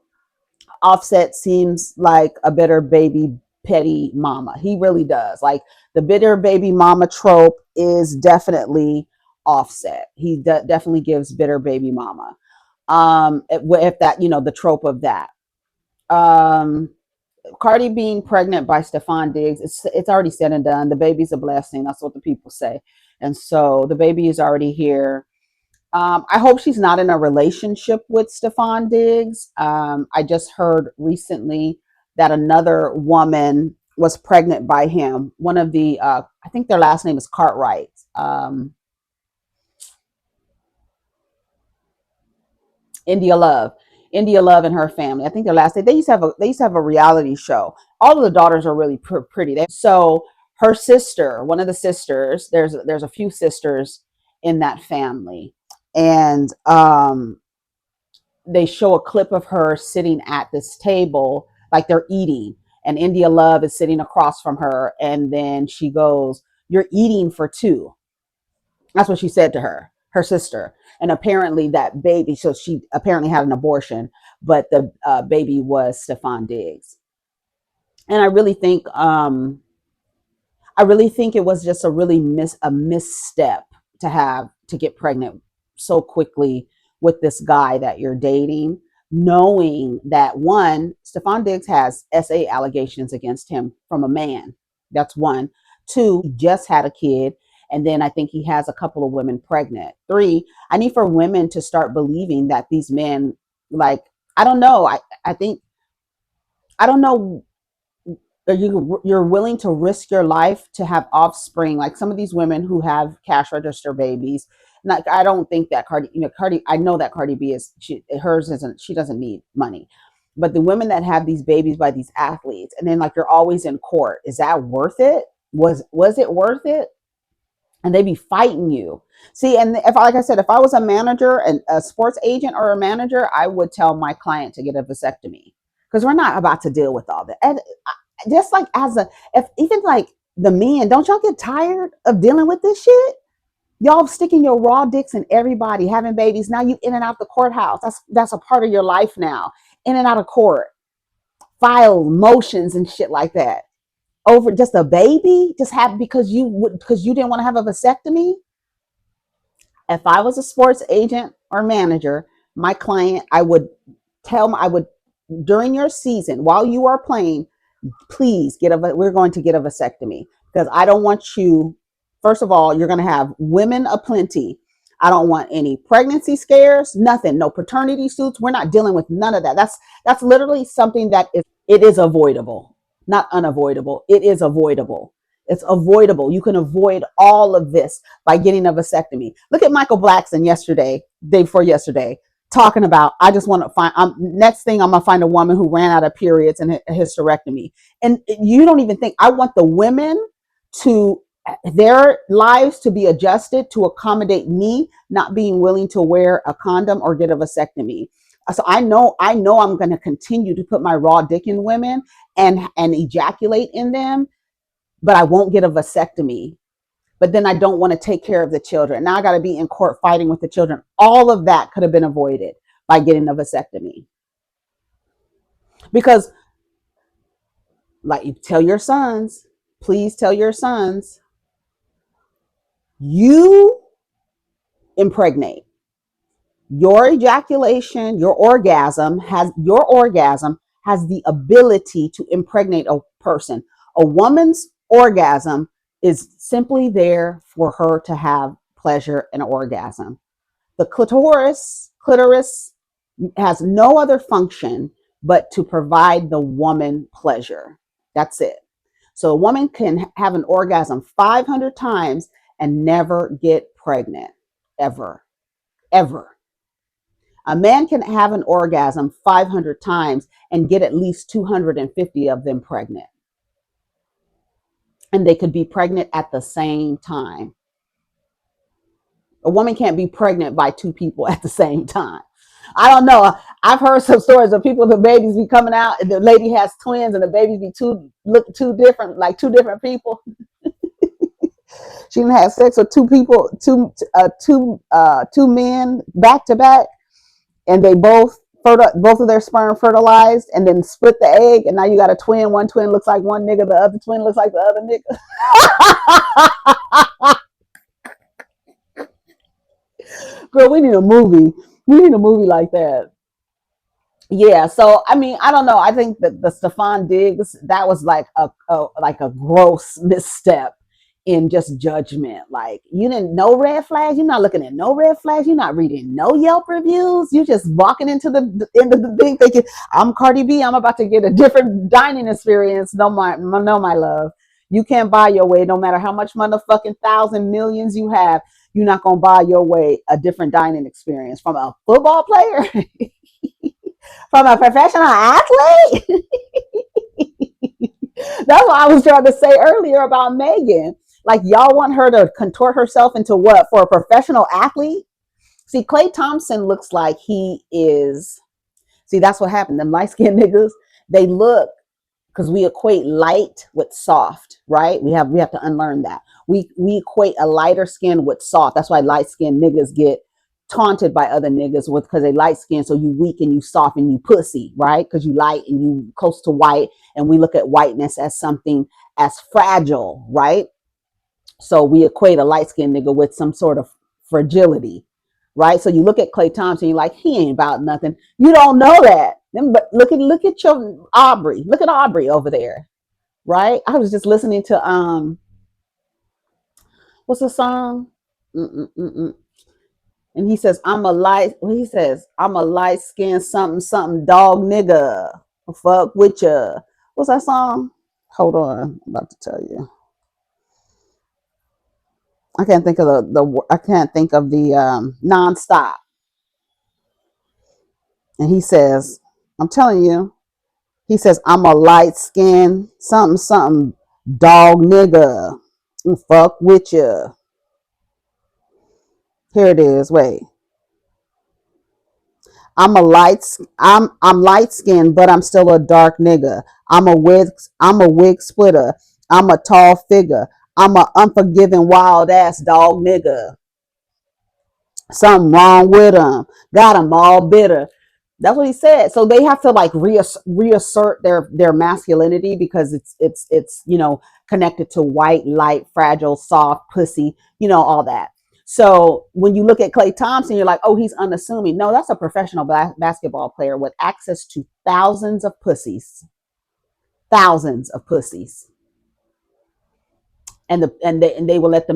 Offset seems like a bitter baby petty mama. He really does. Like, the bitter baby mama trope is definitely Offset. He definitely gives bitter baby mama. If that, the trope of that. Um, Cardi being pregnant by Stefan Diggs, it's already said and done. The baby's a blessing. That's what the people say. And so the baby is already here. I hope she's not in a relationship with Stefan Diggs. I just heard recently that another woman was pregnant by him. One of the, I think their last name is Cartwright. India Love. India Love and her family. I think their last name. They used to have a reality show. All of the daughters are really pretty. So her sister, one of the sisters, there's a few sisters in that family, and they show a clip of her sitting at this table, like they're eating, and India Love is sitting across from her, and then she goes, "You're eating for two." That's what she said to her sister. And apparently that baby, so she apparently had an abortion, but the baby was Stefan Diggs. And I really think it was just a misstep to get pregnant so quickly with this guy that you're dating, knowing that, one, Stefan Diggs has SA allegations against him from a man. That's one. Two, he just had a kid. And then I think he has a couple of women pregnant. Three, I need for women to start believing that these men, like, I don't know. I think, I don't know, you're willing to risk your life to have offspring, like some of these women who have cash register babies. Not, I don't think that Cardi, I know that Cardi B is, hers isn't, she doesn't need money, but the women that have these babies by these athletes, and then like you're always in court, is that worth it? Was it worth it? and they be fighting you. See, and if, like I said, if I was a manager and a sports agent or a manager, I would tell my client to get a vasectomy, because we're not about to deal with all that. And just like as a, if even like the men, don't y'all get tired of dealing with this shit? Y'all sticking your raw dicks in everybody, having babies. Now you in and out the courthouse. That's a part of your life now. In and out of court, file motions and shit like that over just a baby, just have because you didn't want to have a vasectomy. If I was a sports agent or manager, my client, I would tell them, I would, during your season while you are playing, please we're going to get a vasectomy, because I don't want you, first of all, you're going to have women aplenty. I don't want any pregnancy scares, nothing, no paternity suits. We're not dealing with none of that. That's literally something that it is avoidable, not unavoidable. It is avoidable. It's avoidable. You can avoid all of this by getting a vasectomy. Look at Michael Blackson day before yesterday, talking about, I just want to find, next thing I'm going to find a woman who ran out of periods and a hysterectomy. And you don't even think, I want the women to, their lives to be adjusted to accommodate me not being willing to wear a condom or get a vasectomy. So I know I'm going to continue to put my raw dick in women and ejaculate in them, but I won't get a vasectomy. But then I don't want to take care of the children. Now I got to be in court fighting with the children. All of that could have been avoided by getting a vasectomy. Because, like, you tell your sons, please tell your sons, you impregnate. Your ejaculation, your orgasm has the ability to impregnate a person. A woman's orgasm is simply there for her to have pleasure and orgasm. The clitoris has no other function but to provide the woman pleasure. That's it. So a woman can have an orgasm 500 times and never get pregnant, ever, ever. A man can have an orgasm 500 times and get at least 250 of them pregnant. And they could be pregnant at the same time. A woman can't be pregnant by two people at the same time. I don't know. I've heard some stories of people, the babies be coming out and the lady has twins and the babies be look too different, like two different people. She didn't have sex with two people, two men back to back, and they both of their sperm fertilized and then split the egg, and now you got a twin. One twin looks like one nigga, the other twin looks like the other nigga. Girl, we need a movie. We need a movie like that. Yeah, so I mean, I don't know. I think that the Stefan Diggs, that was like a gross misstep in just judgment. Like, you didn't know red flags. You're not looking at no red flags. You're not reading no Yelp reviews. You just walking into the thing thinking, I'm Cardi B. I'm about to get a different dining experience. No, my love. You can't buy your way, no matter how much motherfucking thousand millions you have. You're not gonna buy your way a different dining experience from a football player. From a professional athlete. That's what I was trying to say earlier about Megan. Like, y'all want her to contort herself into what? For a professional athlete? See, Klay Thompson looks like he is. See, that's what happened. Them light-skinned niggas, they look, because we equate light with soft, right? We have to unlearn that. We equate a lighter skin with soft. That's why light-skinned niggas get taunted by other niggas with, because they light skin, so you weak and you soft and you pussy, right? Because you light and you close to white, and we look at whiteness as something as fragile, right? So we equate a light skinned nigga with some sort of fragility, right? So you look at Klay Thompson, you're like, he ain't about nothing. You don't know that. But look at your Aubrey. Look at Aubrey over there, right? I was just listening to what's the song? Mm-mm-mm-mm. And he says, I'm a light skinned something, something dog nigga. Fuck with ya. What's that song? Hold on. I'm about to tell you. I can't think of the nonstop. And he says, I'm telling you, he says, I'm a light skinned something, something dog nigga. Fuck with ya. Here it is. Wait. I'm light skinned, but I'm still a dark nigga. I'm a wig splitter. I'm a tall figure. I'm a unforgiving wild ass dog nigga. Something wrong with them. Got them all bitter. That's what he said. So they have to like reassert their masculinity because it's connected to white, light, fragile, soft, pussy, all that. So when you look at Klay Thompson, you're like, oh, he's unassuming. No, that's a professional basketball player with access to thousands of pussies, and they will let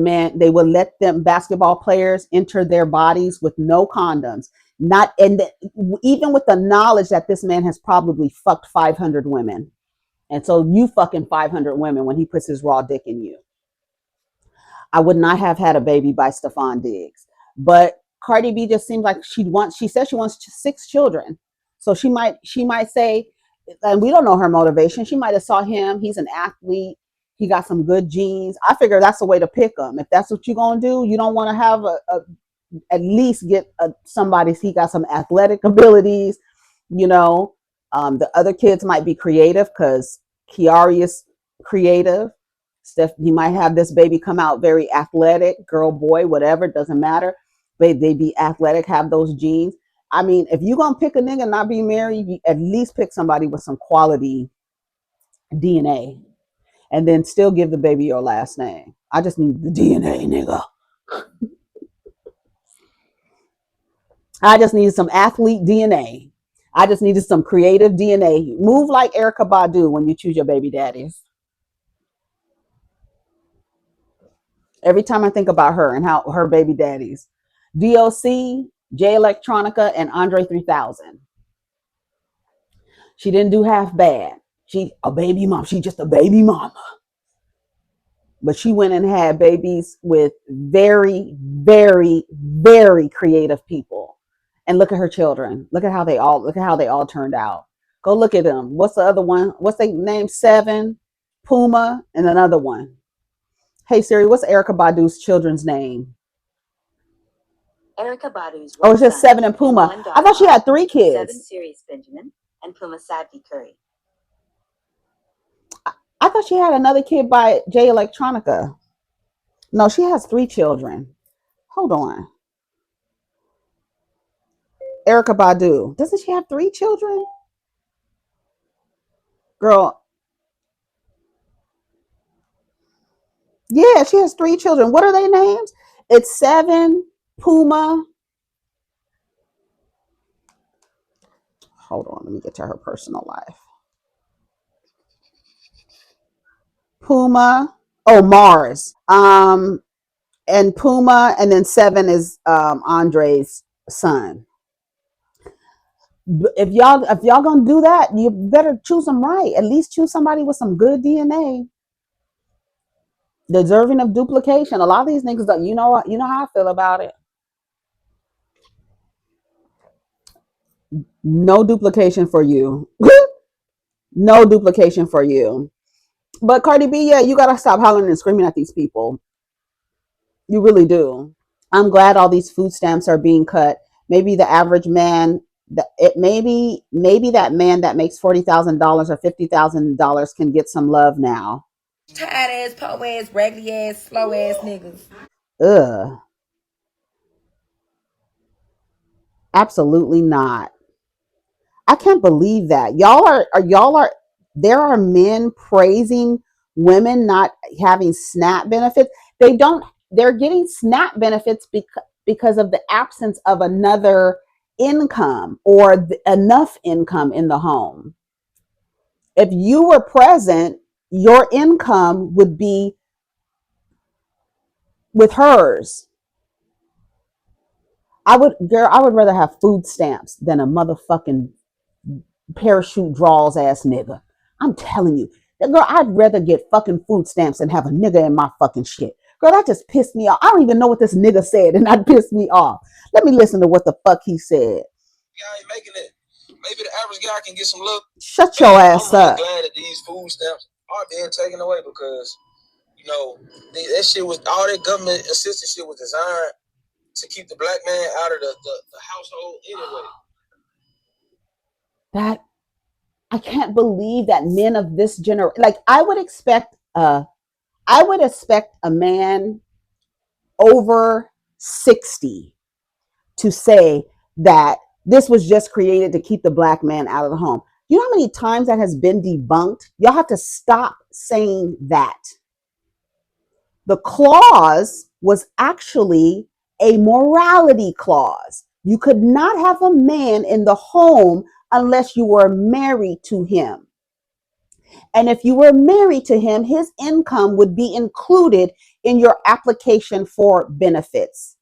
them basketball players enter their bodies with no condoms, not and the, even with the knowledge that this man has probably fucked 500 women, and so you fucking 500 women when he puts his raw dick in you. I would not have had a baby by Stephon Diggs, but Cardi B just seems like she says she wants 6 children, so she might say, and we don't know her motivation. She might have saw him. He's an athlete. He got some good genes. I figure that's a way to pick him. If that's what you're gonna do, you don't want to have at least get somebody. He got some athletic abilities. You know, the other kids might be creative because Kiari is creative. Steph, he might have this baby come out very athletic, girl, boy, whatever, doesn't matter. But they be athletic, have those genes. I mean, if you're gonna pick a nigga and not be married, you at least pick somebody with some quality DNA, and then still give the baby your last name. I just need the DNA, nigga. I just needed some athlete DNA. I just needed some creative DNA. Move like Erica Badu when you choose your baby daddies. Every time I think about her and how her baby daddies, DOC, J Electronica, and Andre 3000. She didn't do half bad. She a baby mom. She just a baby mama. But she went and had babies with very, very, very creative people. And look at her children. Look at how they all turned out. Go look at them. What's the other one? What's their name? Seven, Puma, and another one. Hey Siri, what's Erica Badu's children's name? Erica Badu's Oh, it's just Seven and Puma. I thought she had 3 kids. Seven Sirius Benjamin and Puma Sadie Curry. I thought she had another kid by J Electronica. No, she has 3 children. Hold on. Erica Badu. Doesn't she have 3 children? Girl, yeah, she has 3 children. What are their names? It's Seven, Puma. Hold on, let me get to her personal life. Puma. Oh, Mars. And Puma, and then Seven is Andre's son. If y'all gonna do that, you better choose them right. At least choose somebody with some good DNA, deserving of duplication. A lot of these niggas, don't, you know how I feel about it. No duplication for you. No duplication for you. But Cardi B, yeah, you gotta stop hollering and screaming at these people. You really do. I'm glad all these food stamps are being cut. Maybe the average man, maybe that man that makes $40,000 or $50,000 can get some love now. Tired ass, po ass, raggedy ass, slow ass niggas. Ugh, absolutely not. I can't believe that y'all are. There are men praising women not having SNAP benefits. They don't. They're getting SNAP benefits because of the absence of another income or enough income in the home. If you were present, your income would be with hers. I would rather have food stamps than a motherfucking parachute draws ass nigga. I'm telling you. Girl, I'd rather get fucking food stamps than have a nigga in my fucking shit. Girl, that just pissed me off. I don't even know what this nigga said, and that pissed me off. Let me listen to what the fuck he said. Y'all ain't making it. Maybe the average guy can get some love. Shut your ass I'm really up. glad that these food stamps are being taken away because, that shit was, all that government assistance shit was designed to keep the black man out of the household anyway. That I can't believe that men of this generation, like I would expect a man over 60 to say that this was just created to keep the black man out of the home. You know how many times that has been debunked? Y'all have to stop saying that. The clause was actually a morality clause. You could not have a man in the home unless you were married to him. And if you were married to him, his income would be included in your application for benefits.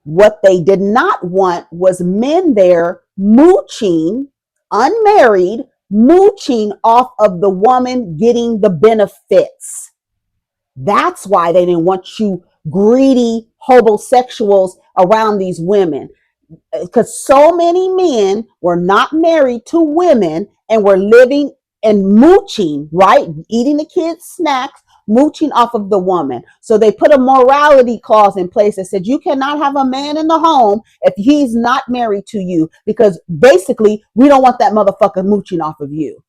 What they did not want was men there mooching, unmarried, mooching off of the woman getting the benefits. That's why they didn't want you greedy homosexuals around these women. Because so many men were not married to women and were living and mooching, right? Eating the kids' snacks, mooching off of the woman. So they put a morality clause in place that said you cannot have a man in the home if he's not married to you, because basically we don't want that motherfucker mooching off of you.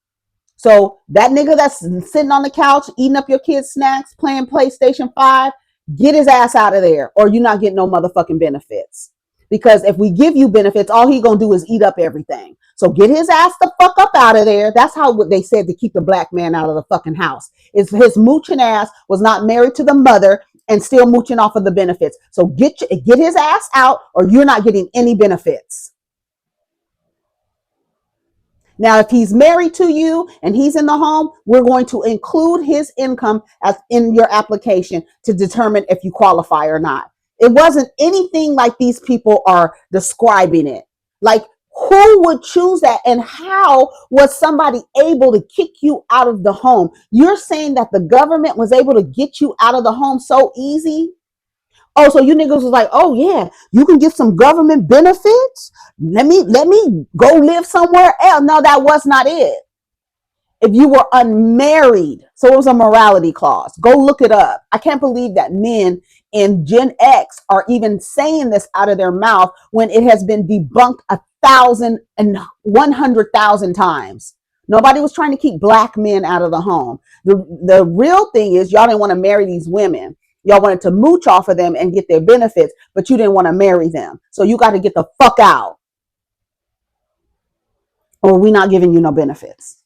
So that nigga that's sitting on the couch eating up your kids' snacks, playing PlayStation 5, get his ass out of there, or you're not getting no motherfucking benefits. Because if we give you benefits, all he gonna do is eat up everything. So get his ass the fuck up out of there. That's how what they said to keep the black man out of the fucking house. Is his mooching ass was not married to the mother and still mooching off of the benefits. So get his ass out, or you're not getting any benefits. Now, if he's married to you and he's in the home, we're going to include his income as in your application to determine if you qualify or not. It wasn't anything like these people are describing it. Like, who would choose that? And how was somebody able to kick you out of the home? You're saying that the government was able to get you out of the home so easy? Oh, so you niggas was like, oh yeah, you can get some government benefits. Let me go live somewhere else. No, that was not it. If you were unmarried, so it was a morality clause. Go look it up. I can't believe that men in Gen X are even saying this out of their mouth when it has been debunked 1,100,000 times. Nobody was trying to keep black men out of the home. The real thing is y'all didn't want to marry these women. Y'all wanted to mooch off of them and get their benefits, but you didn't want to marry them. So you got to get the fuck out, or we're not giving you no benefits.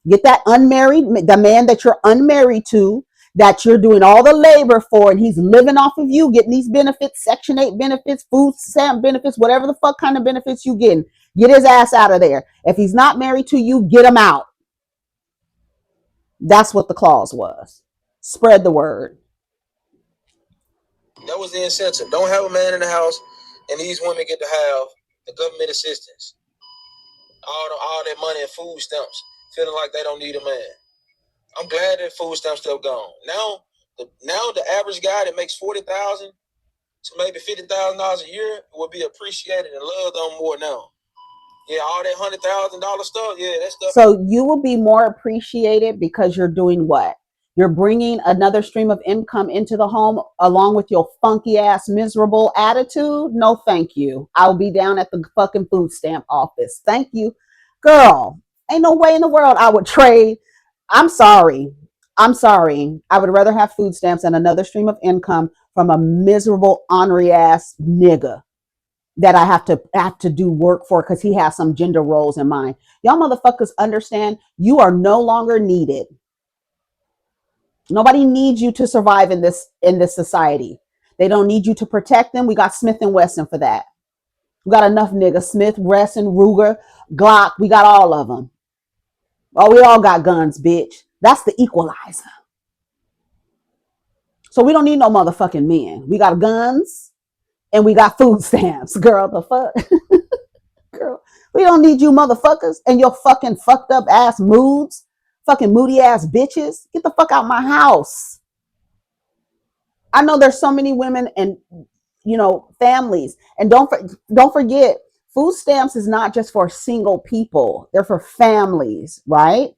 Get that unmarried, the man that you're unmarried to, that you're doing all the labor for, and he's living off of you, getting these benefits, Section 8 benefits, food stamp benefits, whatever the fuck kind of benefits you getting. Get his ass out of there. If he's not married to you, get him out. That's what the clause was. Spread the word. That was the incentive. Don't have a man in the house, and these women get to have the government assistance. All that money and food stamps, feeling like they don't need a man. I'm glad that food stamps still gone. Now the average guy that makes $40,000 to maybe $50,000 a year will be appreciated and loved on more now. Yeah, all that $100,000 stuff. Yeah, that stuff. So you will be more appreciated because you're doing what? You're bringing another stream of income into the home along with your funky ass miserable attitude. No, thank you. I'll be down at the fucking food stamp office. Thank you, girl. Ain't no way in the world I would trade. I'm sorry. I would rather have food stamps and another stream of income from a miserable, ornery ass nigga that I have to do work for because he has some gender roles in mind. Y'all motherfuckers understand you are no longer needed. Nobody needs you to survive in this society. They don't need you to protect them. We got Smith and Wesson for that. We got enough niggas. Smith, Wesson, Ruger, Glock. We got all of them. Oh, we all got guns, bitch. That's the equalizer. So we don't need no motherfucking men. We got guns and we got food stamps. Girl, the fuck? Girl, we don't need you motherfuckers and your fucking fucked up ass moods. Fucking moody ass bitches. Get the fuck out my house. I know there's so many women and families, and don't forget, food stamps is not just for single people. They're for families, right?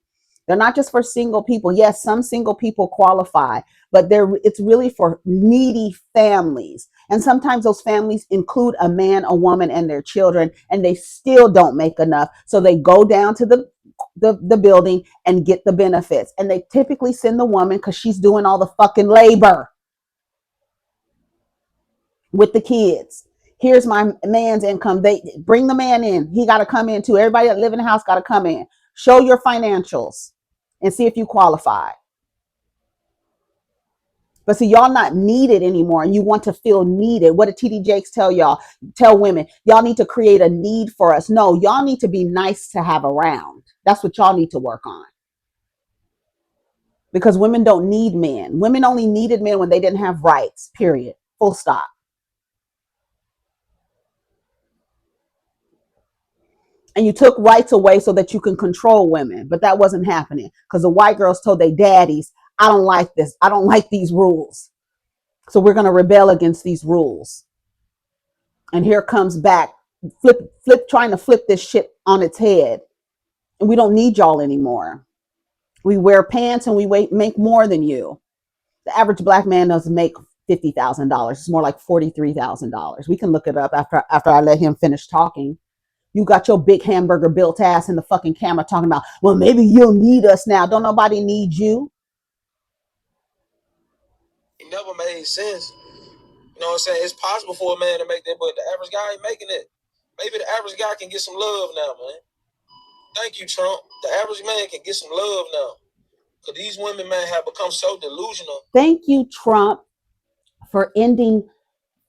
They're not just for single people. Yes, some single people qualify, but it's really for needy families. And sometimes those families include a man, a woman, and their children, and they still don't make enough. So they go down to the building and get the benefits. And they typically send the woman because she's doing all the fucking labor with the kids. Here's my man's income. They bring the man in. He got to come in too. Everybody that live in the house got to come in. Show your financials and see if you qualify. But see, y'all not needed anymore, and you want to feel needed. What did TD Jakes tell y'all? Tell women, y'all need to create a need for us. No, y'all need to be nice to have around. That's what y'all need to work on. Because women don't need men. Women only needed men when they didn't have rights, period. Full stop. And you took rights away so that you can control women. But that wasn't happening because the white girls told their daddies, I don't like this. I don't like these rules. So we're going to rebel against these rules. And here comes back, trying to flip this shit on its head. And we don't need y'all anymore. We wear pants and we make more than you. The average black man doesn't make $50,000. It's more like $43,000. We can look it up after I let him finish talking. You got your big hamburger built ass in the fucking camera talking about, well, maybe you'll need us now. Don't nobody need you. It never made sense. You know what I'm saying? It's possible for a man to make that, but the average guy ain't making it. Maybe the average guy can get some love now, man. Thank you, Trump. The average man can get some love now. Because these women, man, have become so delusional. Thank you, Trump, for ending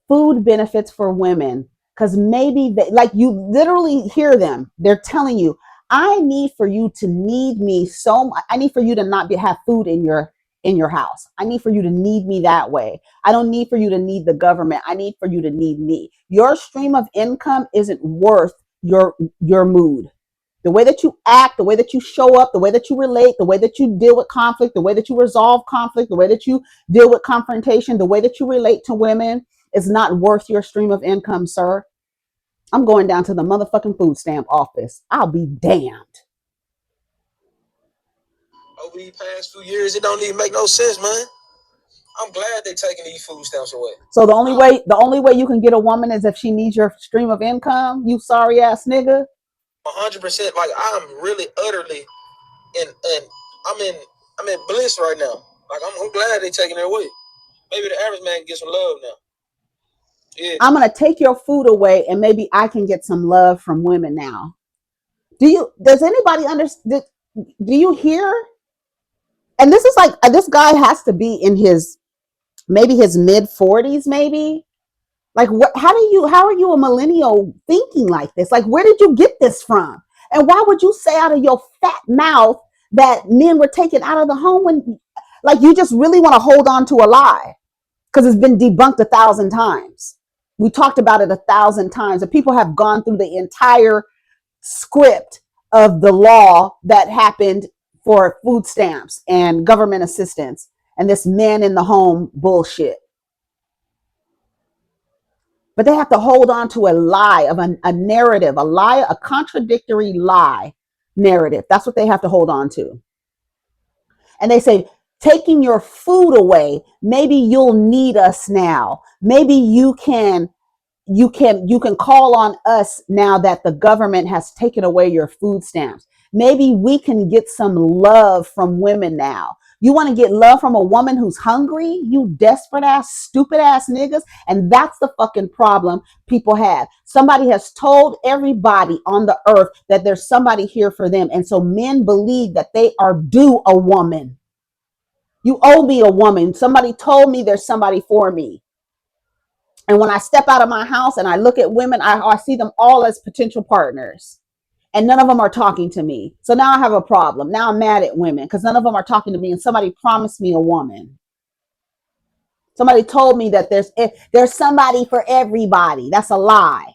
food benefits for women. Because maybe like you literally hear them. They're telling you, I need for you to need me so much. I need for you to not have food in your house. I need for you to need me that way. I don't need for you to need the government. I need for you to need me. Your stream of income isn't worth your mood. The way that you act, the way that you show up, the way that you relate, the way that you deal with conflict, the way that you resolve conflict, the way that you deal with confrontation, the way that you relate to women is not worth your stream of income, sir. I'm going down to the motherfucking food stamp office. I'll be damned. Over these past few years, it don't even make no sense, man. I'm glad they're taking these food stamps away. So the only way you can get a woman is if she needs your stream of income, you sorry ass nigga. 100%. Like I'm really utterly and I'm in bliss right now. Like I'm glad they're taking it away. Maybe the average man can get some love now. Yeah. I'm gonna take your food away and maybe I can get some love from women now. Does anybody understand? Do you hear? And this is like, this guy has to be in his maybe his mid 40s, maybe. Like, how are you a millennial thinking like this? Like, where did you get this from? And why would you say out of your fat mouth that men were taken out of the home when, like, you just really want to hold on to a lie because it's been debunked 1,000 times. We talked about it 1,000 times, and people have gone through the entire script of the law that happened for food stamps and government assistance and this man in the home bullshit. But they have to hold on to a lie of a narrative, a lie, a contradictory lie narrative. That's what they have to hold on to. And they say, taking your food away, maybe you'll need us now. Maybe you can call on us now that the government has taken away your food stamps. Maybe we can get some love from women now. You want to get love from a woman who's hungry? You desperate ass, stupid ass niggas. And that's the fucking problem people have. Somebody has told everybody on the earth that there's somebody here for them. And so men believe that they are due a woman. You owe me a woman. Somebody told me there's somebody for me. And when I step out of my house and I look at women, I see them all as potential partners. And none of them are talking to me. So now I have a problem. Now I'm mad at women because none of them are talking to me. And somebody promised me a woman. Somebody told me that there's somebody for everybody. That's a lie.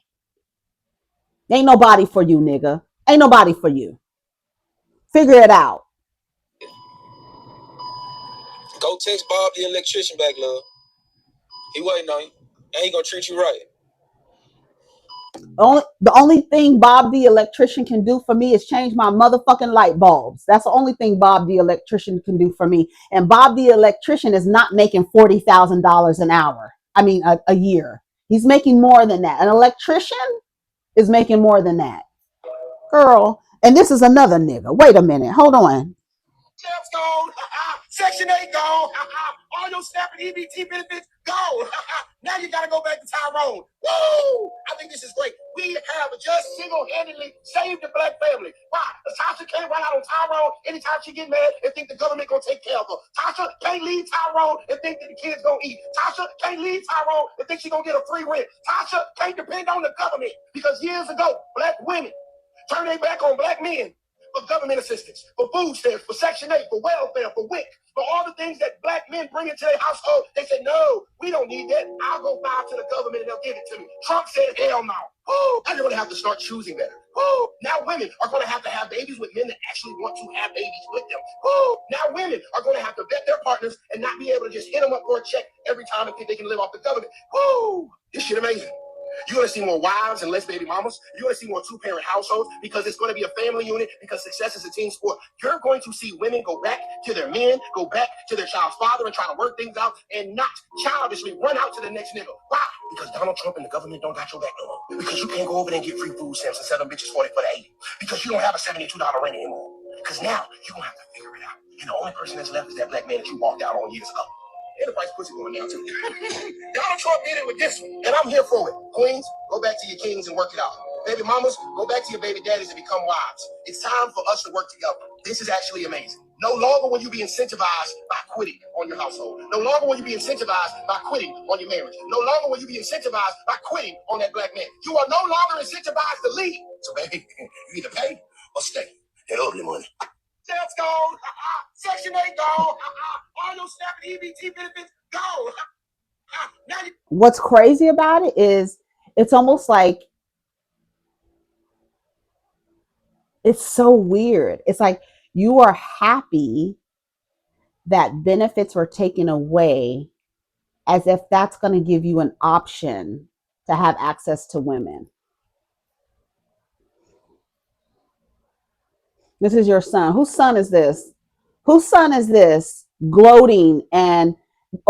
Ain't nobody for you, nigga. Ain't nobody for you. Figure it out. Go text Bob the electrician back, love. He waiting on you. And he gonna treat you right. The only thing Bob the electrician can do for me is change my motherfucking light bulbs. That's the only thing Bob the electrician can do for me. And Bob the electrician is not making $40,000 an hour. I mean, a year. He's making more than that. An electrician is making more than that. Girl, and this is another nigga. Wait a minute. Hold on. Stamps gone. Section 8 gone. All your SNAP and EBT benefits gone. Now you got to go back to Tyrone. Woo! I think this is great. We have just single-handedly saved the black family. Why? Because Tasha can't run out on Tyrone anytime she get mad and think the government going to take care of her. Tasha can't leave Tyrone and think that the kids going to eat. Tasha can't leave Tyrone and think she's going to get a free rent. Tasha can't depend on the government because years ago, black women turned their back on black men for government assistance, for food stamps, for Section 8, for welfare, for WIC, for all the things that black men bring into their household. They said, no, we don't need that. I'll go file to the government and they'll give it to me. Trump said, hell no. Now they're going to have to start choosing better. Now women are going to have babies with men that actually want to have babies with them. Now women are going to have to vet their partners and not be able to just hit them up for a check every time and think they can live off the government. This shit amazing. You're going to see more wives and less baby mamas. You're going to see more two-parent households because it's going to be a family unit because success is a team sport. You're going to see women go back to their men, go back to their child's father and try to work things out and not childishly run out to the next nigga. Why? Because Donald Trump and the government don't got your back no more. Because you can't go over there and get free food stamps and sell them bitches 40 for the 80. Because you don't have a $72 rent anymore. Because now you're going to have to figure it out. And the only person that's left is that black man that you walked out on years ago. And the price pussy going down too. Donald Trump did it with this one, and I'm here for it. Queens, go back to your kings and work it out. Baby mamas, go back to your baby daddies and become wives. It's time for us to work together. This is actually amazing. No longer will you be incentivized by quitting on your household. No longer will you be incentivized by quitting on your marriage. No longer will you be incentivized by quitting on that black man. You are no longer incentivized to leave. So baby, you either pay or stay. That ugly money. Sales gone. Section 8 gone. All your SNAP and EBT benefits gone. What's crazy about it is it's almost like it's so weird. It's like you are happy that benefits were taken away as if that's going to give you an option to have access to women. This is your son. Whose son is this? Whose son is this gloating and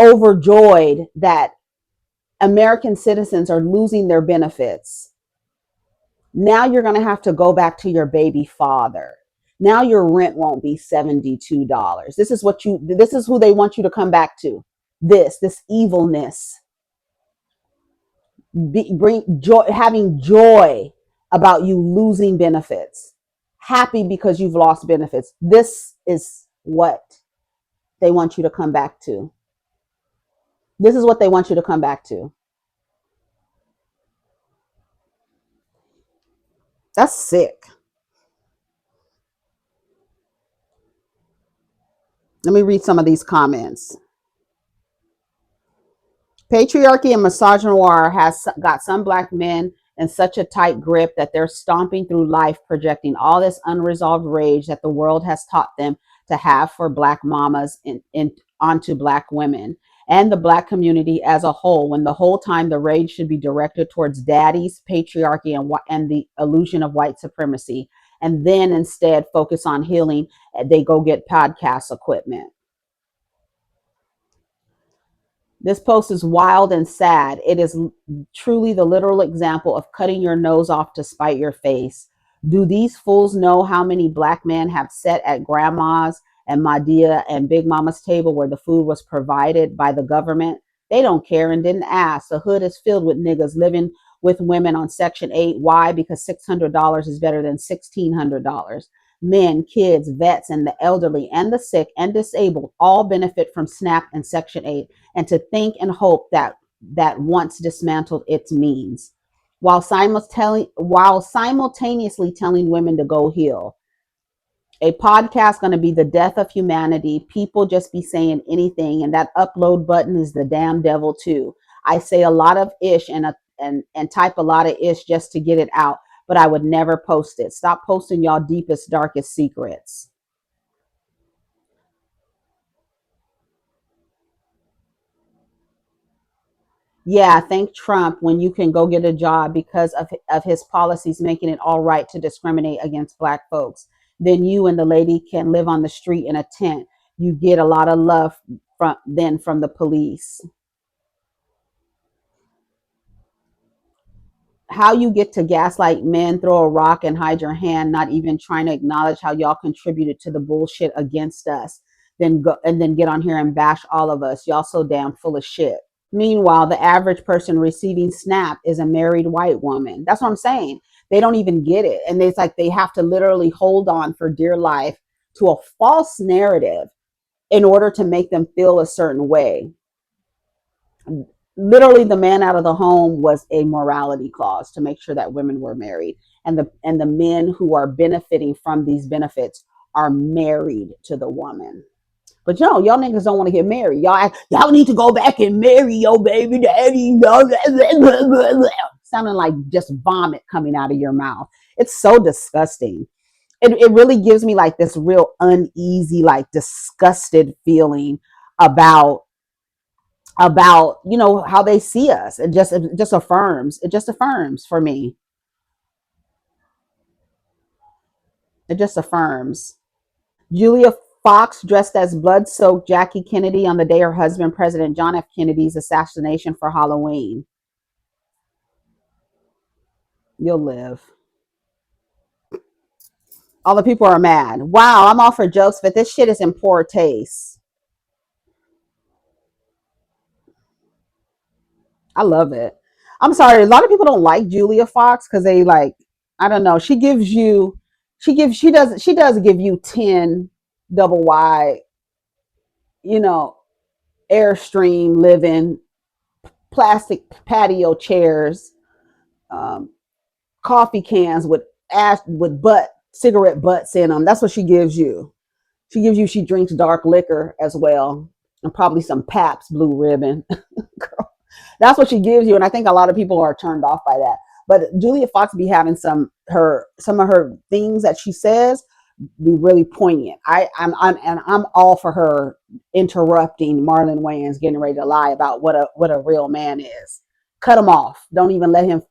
overjoyed that American citizens are losing their benefits? Now you're going to have to go back to your baby father. Now your rent won't be $72. This is who they want you to come back to. This evilness. Bring joy, having joy about you losing benefits. Happy because you've lost benefits. This is what they want you to come back to. This is what they want you to come back to. That's sick. Let me read some of these comments. Patriarchy and misogynoir has got some black men in such a tight grip that they're stomping through life projecting all this unresolved rage that the world has taught them to have for black mamas onto black women and the black community as a whole, when the whole time the rage should be directed towards daddies, patriarchy, and the illusion of white supremacy. And then instead focus on healing, they go get podcast equipment. This post is wild and sad. It is truly the literal example of cutting your nose off to spite your face. Do these fools know how many black men have sat at grandma's and Madia and Big Mama's table where the food was provided by the government? They don't care and didn't ask. The hood is filled with niggas living with women on Section 8. Why? Because $600 is better than $1,600. Men, kids, vets, and the elderly and the sick and disabled all benefit from SNAP and Section 8, and to think and hope that once dismantled its means, while simultaneously telling women to go heal. A podcast going to be the death of humanity. People just be saying anything, and that upload button is the damn devil too. I say a lot of ish and type a lot of ish just to get it out, but I would never post it. Stop posting y'all deepest, darkest secrets. Yeah, thank Trump when you can go get a job because of his policies making it all right to discriminate against black folks. Then you and the lady can live on the street in a tent. You get a lot of love from the police. how you get to gaslight men, throw a rock and hide your hand, not even trying to acknowledge how y'all contributed to the bullshit against us, then go and then get on here and bash all of us. Y'all so damn full of shit. Meanwhile, the average person receiving snap is a married white woman. That's what I'm saying. They don't even get it. And it's like they have to literally hold on for dear life to a false narrative in order to make them feel a certain way. Literally, the man out of the home was a morality clause to make sure that women were married. And the men who are benefiting from these benefits are married to the woman. But y'all niggas don't want to get married. Y'all need to go back and marry your baby daddy. Sounding like just vomit coming out of your mouth. It's so disgusting. It really gives me like this real uneasy, like disgusted feeling about how they see us. It just affirms for me. It just affirms. Julia Fox dressed as blood-soaked Jackie Kennedy on the day her husband, President John F. Kennedy's assassination for Halloween. You'll live. All the people are mad. Wow, I'm all for jokes, but this shit is in poor taste. I love it. I'm sorry, a lot of people don't like Julia Fox because they like, I don't know. She does give you 10 double wide, you know, Airstream living, plastic patio chairs, um, coffee cans with cigarette butts in them. That's what she gives you. She drinks dark liquor as well, and probably some Pabst Blue Ribbon. Girl, that's what she gives you, and I think a lot of people are turned off by that. But Julia Fox be having some of her things that she says be really poignant. I'm all for her interrupting Marlon Wayans getting ready to lie about what a real man is. Cut him off. Don't even let him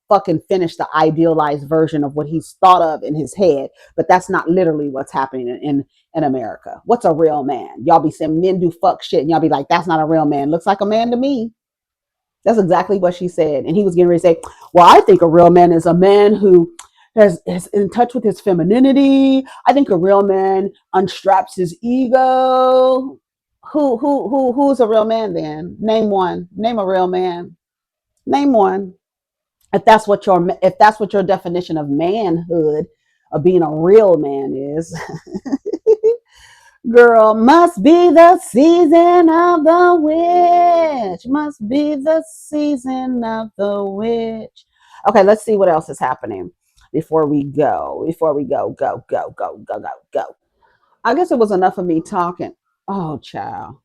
fucking finish the idealized version of what he's thought of in his head. But that's not literally what's happening in America. What's a real man? Y'all be saying men do fuck shit, and y'all be like, that's not a real man. Looks like a man to me. That's exactly what she said. And he was getting ready to say, well, I think a real man is a man who is in touch with his femininity. I think a real man unstraps his ego. Who's a real man then? Name one. Name a real man. Name one. If that's what your definition of manhood, of being a real man is. Girl, must be the season of the witch. Must be the season of the witch. Okay, let's see what else is happening before we go. Go. I guess it was enough of me talking. Oh, child.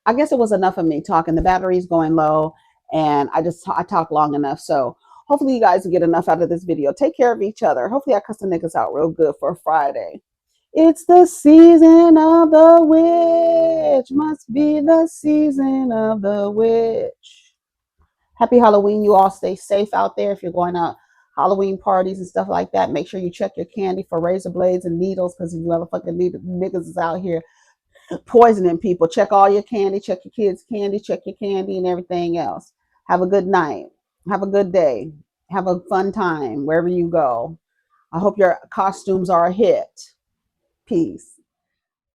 I guess it was enough of me talking. The battery's going low, and I talk long enough. So hopefully you guys get enough out of this video. Take care of each other. Hopefully I cuss the niggas out real good for Friday. It's the season of the witch. Must be the season of the witch. Happy Halloween. You all stay safe out there. If you're going out Halloween parties and stuff like that, make sure you check your candy for razor blades and needles, because you motherfucking niggas is out here poisoning people. Check all your candy. Check your kids' candy. Check your candy and everything else. Have a good night. Have a good day. Have a fun time wherever you go. I hope your costumes are a hit. Peace.